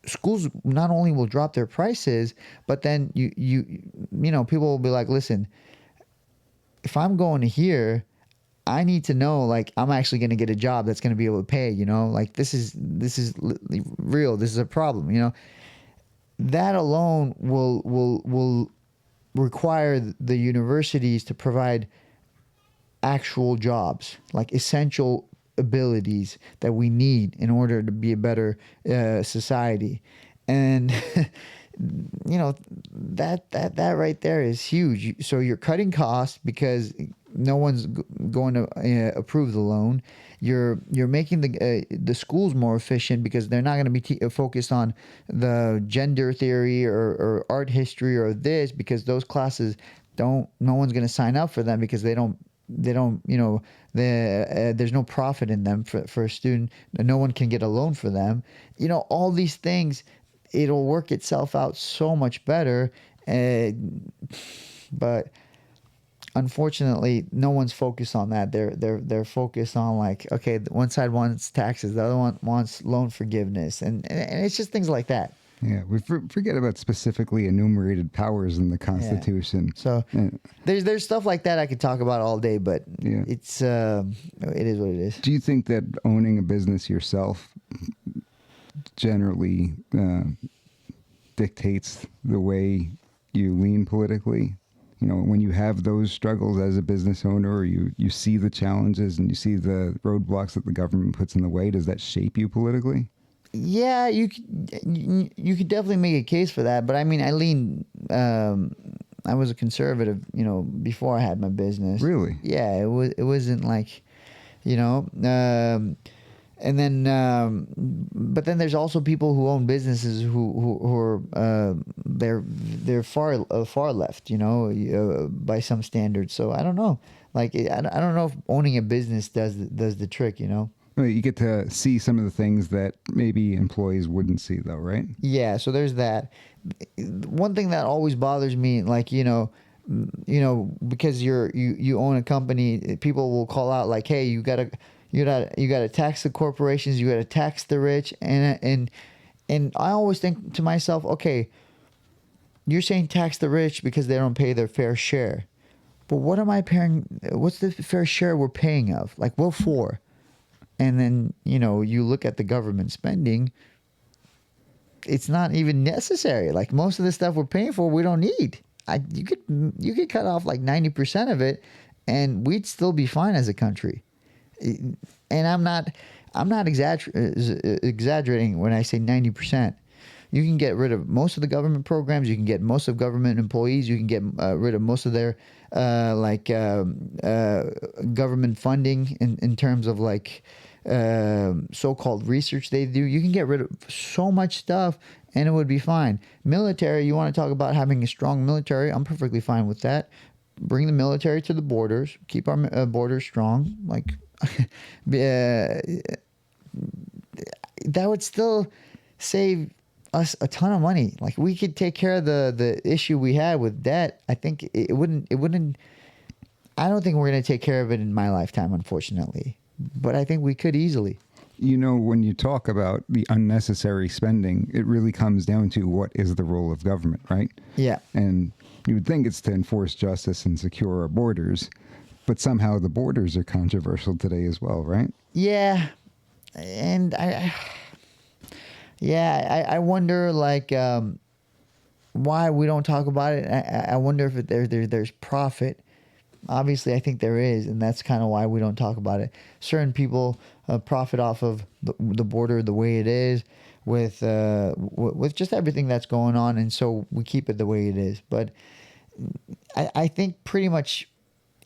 Schools not only will drop their prices, but then people will be like, listen, if I'm going to here, I need to know, like, I'm actually going to get a job that's going to be able to pay, like this is real. This is a problem, That alone will require the universities to provide actual jobs, like essential abilities that we need in order to be a better society. And that right there is huge. So you're cutting costs because no one's going to approve the loan. You're making the schools more efficient because they're not going to be focused on the gender theory or art history or this, because those classes no one's going to sign up for them because there's no profit in them for a student. No one can get a loan for them. All these things, it'll work itself out so much better. But unfortunately, no one's focused on that. They're focused on, like, okay, one side wants taxes, the other one wants loan forgiveness, and it's just things like that. Yeah, we forget about specifically enumerated powers in the Constitution. Yeah. So there's stuff like that I could talk about all day, but yeah. it is what it is. Do you think that owning a business yourself generally dictates the way you lean politically? When you have those struggles as a business owner, or you see the challenges and you see the roadblocks that the government puts in the way, does that shape you politically? Yeah, you could definitely make a case for that. But I mean, I was a conservative, before I had my business. Really? Yeah, it wasn't like, And then, but then there's also people who own businesses who are they're far left, you know, by some standards. So I don't know. Like I don't know if owning a business does the trick, you know. Well, you get to see some of the things that maybe employees wouldn't see, though, right? Yeah. So there's that. One thing that always bothers me, like because you own a company, people will call out like, hey, you gotta tax the corporations, you gotta tax the rich, and I always think to myself, okay, you're saying tax the rich because they don't pay their fair share, but what am I paying? What's the fair share we're paying of? Like, what for? And then you look at the government spending. It's not even necessary. Like most of the stuff we're paying for, we don't need. You could cut off like 90% of it, and we'd still be fine as a country. And I'm not exaggerating when I say 90%. You can get rid of most of the government programs. You can get most of government employees. You can get rid of most of their government funding in terms of like so-called research they do. You can get rid of so much stuff and it would be fine. Military, you want to talk about having a strong military, I'm perfectly fine with that. Bring the military to the borders, keep our borders strong. Like that would still save us a ton of money. Like we could take care of the issue we had with debt. I think it wouldn't I don't think we're going to take care of it in my lifetime, unfortunately. But I think we could easily. When you talk about the unnecessary spending, it really comes down to what is the role of government, right? Yeah. And you would think it's to enforce justice and secure our borders, but somehow the borders are controversial today as well, right? Yeah. And I wonder like why we don't talk about it. I wonder if there's profit. Obviously, I think there is, and that's kind of why we don't talk about it. Certain people profit off of the border the way it is, with just everything that's going on, and so we keep it the way it is. But I think pretty much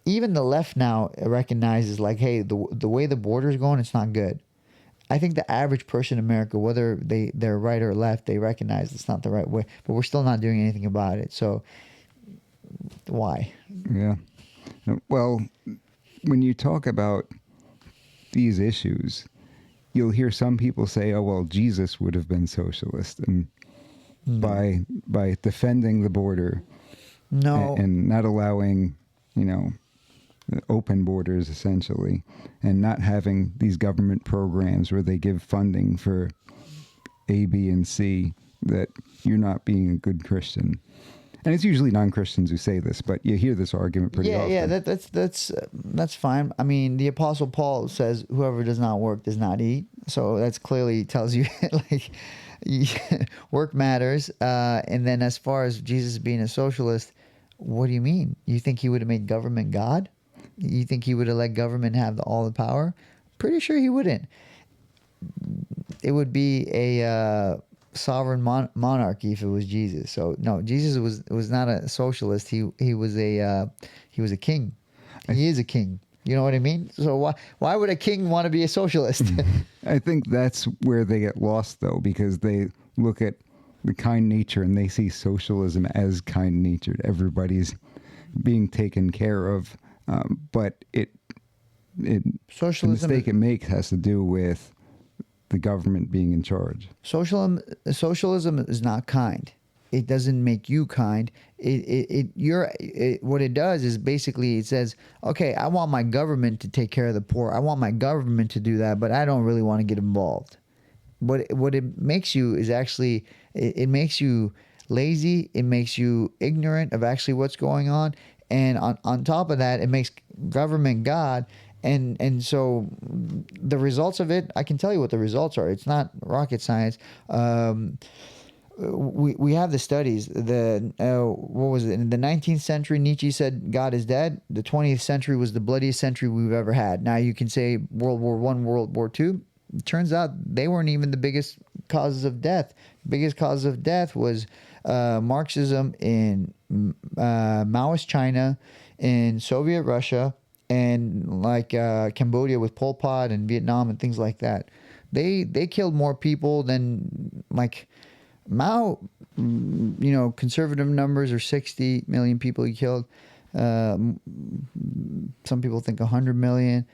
even the left now recognizes like, hey, the way the border is going, it's not good. I think the average person in America, whether they're right or left, they recognize it's not the right way, but we're still not doing anything about it. So why? Yeah. Well, when you talk about these issues, you'll hear some people say, oh, well, Jesus would have been socialist. And by defending the border and not allowing, open borders, essentially, and not having these government programs where they give funding for A, B, and C, that you're not being a good Christian. And it's usually non-Christians who say this, but you hear this argument pretty often. Yeah, that's fine. I mean, the Apostle Paul says, "Whoever does not work does not eat." So that's clearly tells you like work matters. And then as far as Jesus being a socialist, what do you mean? You think he would have made government God? You think he would have let government have all the power? Pretty sure he wouldn't. It would be a sovereign monarchy if it was Jesus. So no, Jesus was not a socialist. He was a king. He is a king. You know what I mean? So why would a king want to be a socialist? I think that's where they get lost, though, because they look at the kind nature and they see socialism as kind natured. Everybody's being taken care of, but the mistake it makes has to do with the government being in charge. Socialism is not kind. It doesn't make you kind. What it does is basically it says, okay, I want my government to take care of the poor. I want my government to do that, but I don't really want to get involved. What it makes you is actually it makes you lazy. It makes you ignorant of actually what's going on, and on top of that, it makes government God. And so the results of it, I can tell you what the results are. It's not rocket science. We have the studies. What was it? In the 19th century, Nietzsche said God is dead. The 20th century was the bloodiest century we've ever had. Now you can say World War I, World War II. It turns out they weren't even the biggest causes of death. The biggest cause of death was Marxism in Maoist China, in Soviet Russia, and like Cambodia with Pol Pot and Vietnam and things like that. They killed more people than like Mao. Conservative numbers are 60 million people he killed. Some people think 100 million.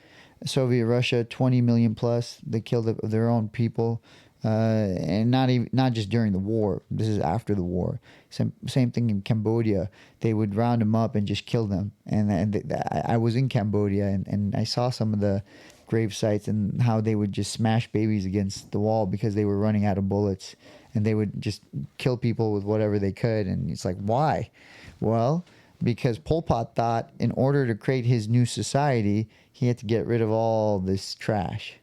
Soviet Russia, 20 million plus. They killed of their own people, and not just during the war. This is after the war. Same thing in Cambodia. They would round them up and just kill them. And I was in Cambodia and I saw some of the grave sites and how they would just smash babies against the wall because they were running out of bullets, and they would just kill people with whatever they could. And it's like, why? Well, because Pol Pot thought in order to create his new society, he had to get rid of all this trash.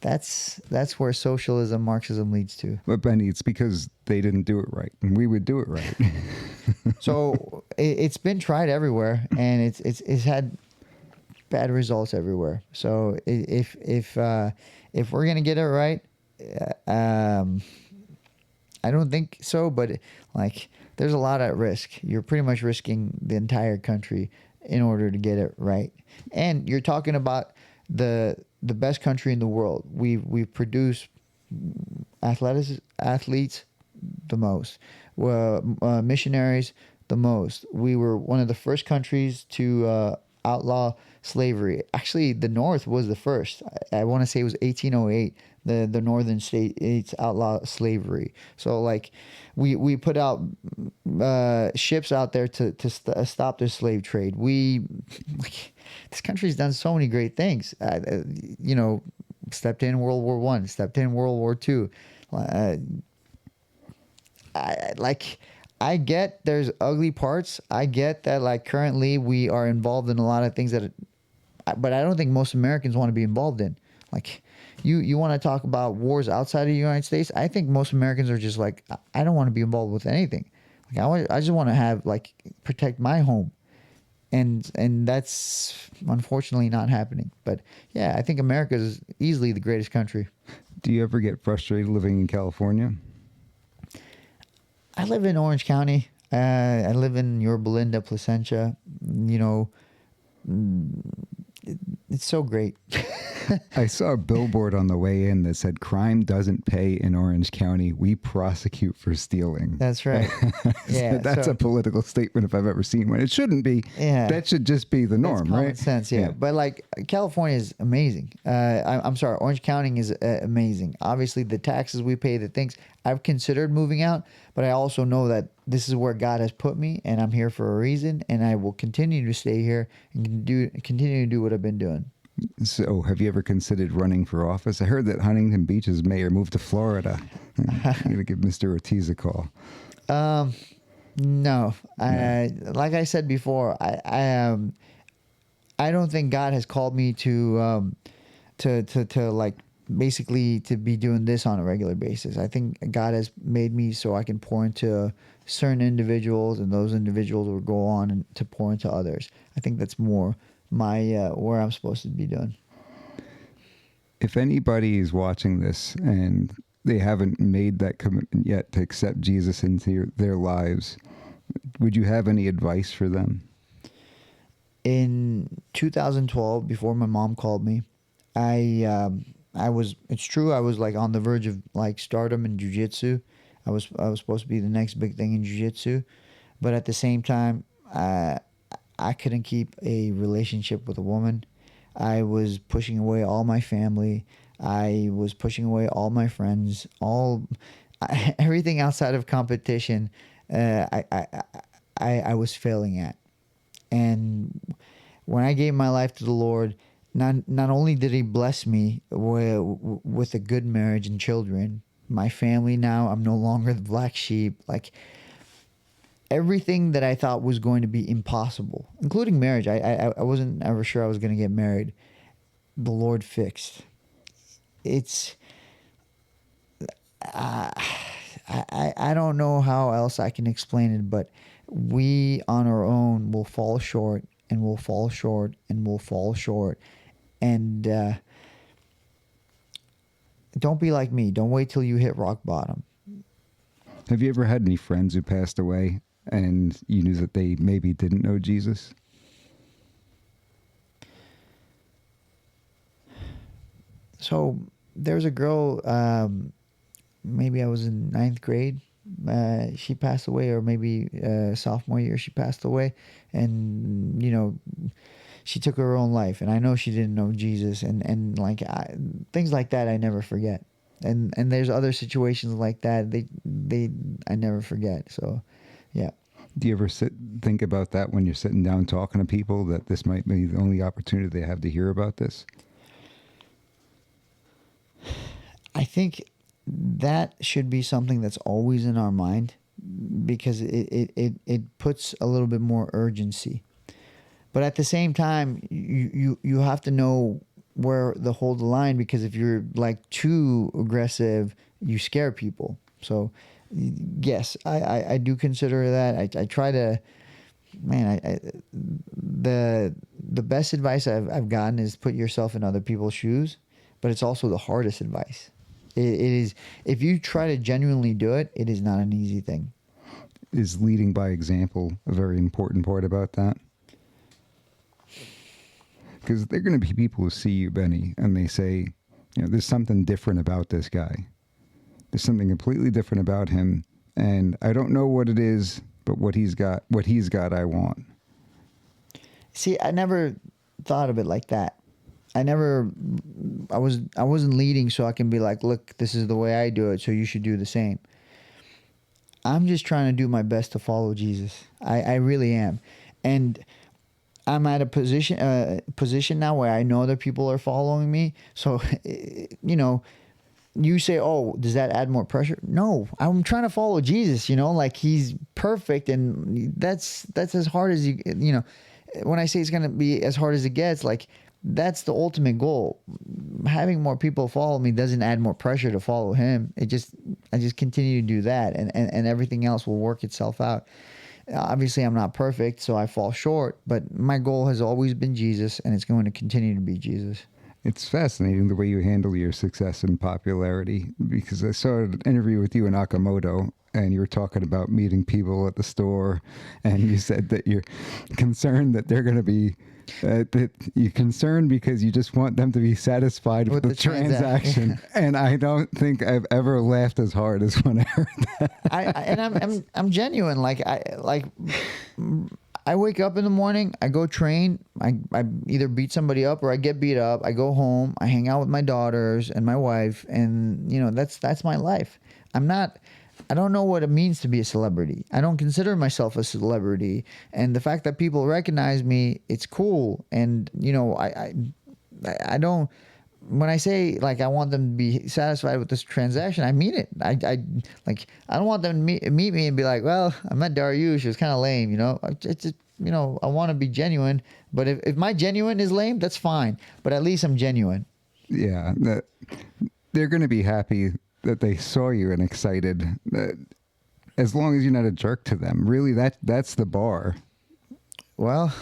That's where socialism, Marxism leads to. But Benny, it's because they didn't do it right, and we would do it right. So it's been tried everywhere, and it's had bad results everywhere. So if we're gonna get it right, I don't think so. But like, there's a lot at risk. You're pretty much risking the entire country in order to get it right. And you're talking about the best country in the world. We produce athletes the most, missionaries the most. We were one of the first countries to outlaw slavery. Actually, the North was the first. I want to say it was 1808. The northern states outlaw slavery. So like, we put out ships out there to stop the slave trade. This country's done so many great things. Stepped in World War I, stepped in World War II. I get there's ugly parts. I get that like currently we are involved in a lot of things but I don't think most Americans want to be involved in. Like, you want to talk about wars outside of the United States? I think most Americans are just like, I don't want to be involved with anything. Like, I just want to have protect my home, and that's unfortunately not happening. But yeah, I think America is easily the greatest country. Do you ever get frustrated living in California? I live in Orange County. I live in Yorba Linda, Placentia. It's so great. I saw a billboard on the way in that said, "Crime doesn't pay in Orange County. We prosecute for stealing." That's right. Yeah, That's a political statement if I've ever seen one. It shouldn't be. Yeah. That should just be the norm, common right? Sense, yeah. But like, California is amazing. I'm sorry, Orange County is amazing. Obviously, the taxes we pay, the things. I've considered moving out, but I also know that this is where God has put me, and I'm here for a reason, and I will continue to stay here and continue to do what I've been doing. So, have you ever considered running for office? I heard that Huntington Beach's mayor moved to Florida. I'm going to give Mr. Ortiz a call. No. Like I said before, I don't think God has called me to like basically to be doing this on a regular basis. I think God has made me so I can pour into certain individuals, and those individuals will go on and to pour into others. I think that's more my where I'm supposed to be doing. If anybody is watching this and they haven't made that commitment yet to accept Jesus into their lives, would you have any advice for them? In 2012, before my mom called me, it's true, I was like on the verge of like stardom in jiu-jitsu. I was supposed to be the next big thing in jiu-jitsu, but at the same time, I couldn't keep a relationship with a woman. I was pushing away all my family. I was pushing away all my friends, everything outside of competition. I was failing at. And when I gave my life to the Lord, not only did He bless me with a good marriage and children, my family now, I'm no longer the black sheep. Like, everything that I thought was going to be impossible, including marriage. I wasn't ever sure I was going to get married. The Lord fixed. It's I don't know how else I can explain it, but we on our own will fall short, and we'll fall short, and we'll fall short. And don't be like me. Don't wait till you hit rock bottom. Have you ever had any friends who passed away and you knew that they maybe didn't know Jesus? So there's a girl, maybe I was in ninth grade. She passed away, or maybe sophomore year she passed away, and she took her own life. And I know she didn't know Jesus, and like things like that I never forget. And there's other situations like that I never forget. So yeah. Do you ever think about that when you're sitting down talking to people, that this might be the only opportunity they have to hear about this? I think that should be something that's always in our mind, because it puts a little bit more urgency. But at the same time, you have to know where to hold the line, because if you're like too aggressive, you scare people. So yes, I do consider that. I try to, man, the best advice I've gotten is put yourself in other people's shoes, but it's also the hardest advice. It is, if you try to genuinely do it, it is not an easy thing. Is leading by example a very important part about that? Because there are going to be people who see you, Benny, and they say, there's something different about this guy. There's something completely different about him, and I don't know what it is, but what he's got, I want. See, I never thought of it like that. I wasn't leading so I can be like, look, this is the way I do it, so you should do the same. I'm just trying to do my best to follow Jesus. I really am. And I'm at a position now where I know that people are following me. So, you say, oh, does that add more pressure? No, I'm trying to follow Jesus, like he's perfect. And that's as hard as when I say it's going to be as hard as it gets, like that's the ultimate goal. Having more people follow me doesn't add more pressure to follow him. I just continue to do that, and everything else will work itself out. Obviously, I'm not perfect, so I fall short, but my goal has always been Jesus, and it's going to continue to be Jesus. It's fascinating the way you handle your success and popularity, because I saw an interview with you in Akamoto, and you were talking about meeting people at the store, and you said that you're concerned that they're going to be that you're concerned because you just want them to be satisfied with the transaction. And I don't think I've ever laughed as hard as when I heard that. I'm genuine. I wake up in the morning, I go train, I either beat somebody up or I get beat up. I go home, I hang out with my daughters and my wife, and that's my life. I don't know what it means to be a celebrity. I don't consider myself a celebrity. And the fact that people recognize me, it's cool. And, I don't, when I say like I want them to be satisfied with this transaction, I mean it. I don't want them to meet me and be like, well, I met Dariush, it was kind of lame, It's just, I want to be genuine. But if my genuine is lame, that's fine. But at least I'm genuine. Yeah, they're going to be happy that they saw you and excited, as long as you're not a jerk to them. Really, that's the bar. Well,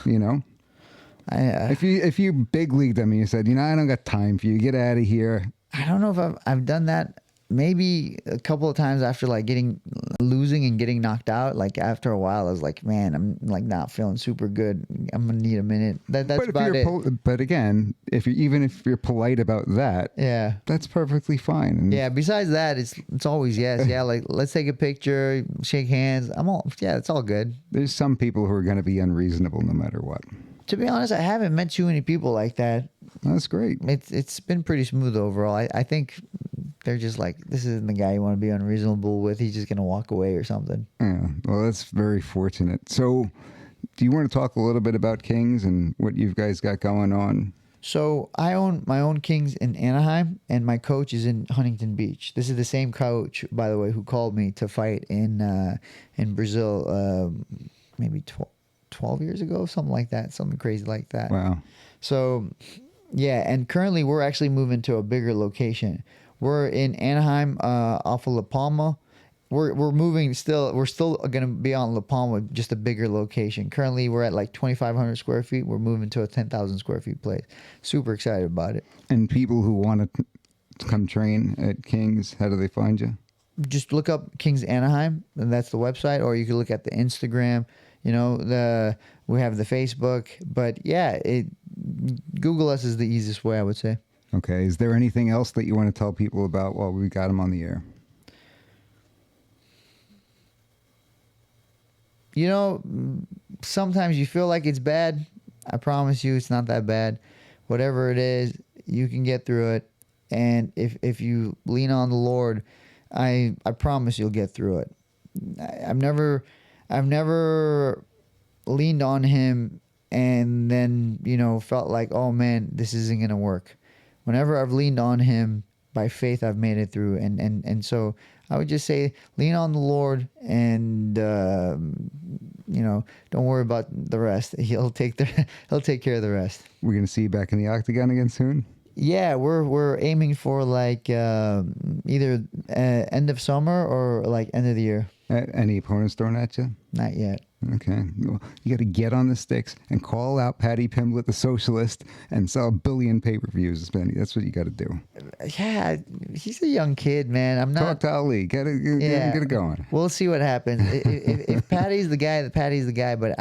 if you big leagued them and you said, I don't got time for you, get out of here. I don't know if I've done that. Maybe a couple of times after like losing and getting knocked out. Like after a while, I was like, man, I'm like not feeling super good. I'm gonna need a minute. That's about it. But again, if you're polite about that, yeah, that's perfectly fine. And yeah. Besides that, it's always yes, yeah. Like let's take a picture, shake hands. It's all good. There's some people who are going to be unreasonable no matter what. To be honest, I haven't met too many people like that. That's great. It's been pretty smooth overall. I think they're just like, this isn't the guy you want to be unreasonable with. He's just going to walk away or something. Yeah, well, that's very fortunate. So do you want to talk a little bit about Kings and what you guys got going on? So I own my own Kings in Anaheim, and my coach is in Huntington Beach. This is the same coach, by the way, who called me to fight in Brazil maybe 12 years ago, something like that, something crazy like that. Wow. So, yeah, and currently we're actually moving to a bigger location. We're in Anaheim off of La Palma. We're moving still. We're still going to be on La Palma, just a bigger location. Currently, we're at like 2,500 square feet. We're moving to a 10,000 square feet place. Super excited about it. And people who want to come train at Kings, how do they find you? Just look up Kings Anaheim, and that's the website, or you can look at the Instagram. We have the Facebook, but yeah, Google us is the easiest way, I would say. Okay. Is there anything else that you want to tell people about while we got him on the air? You know, sometimes you feel like it's bad. I promise you it's not that bad. Whatever it is, you can get through it. And if you lean on the Lord, I promise you'll get through it. I've never leaned on him and then, felt like, oh man, this isn't going to work. Whenever I've leaned on him by faith, I've made it through. And so I would just say, lean on the Lord and, don't worry about the rest. He'll take care of the rest. We're going to see you back in the octagon again soon? Yeah, we're aiming for like either end of summer or like end of the year. Any opponents thrown at you? Not yet. Okay. Well, you got to get on the sticks and call out Paddy Pimblett, the socialist, and sell 1 billion pay-per-views, Benny. That's what you got to do. Yeah, he's a young kid, man. I'm not. Talk to Ali. Get it going. We'll see what happens. if Paddy's the guy, Paddy's the guy. But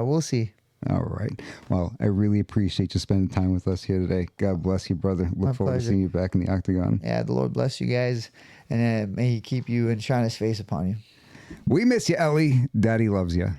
we'll see. All right. Well, I really appreciate you spending time with us here today. God bless you, brother. Look forward to seeing you back in the octagon. Yeah, the Lord bless you guys, and may He keep you and shine His face upon you. We miss you, Ellie. Daddy loves you.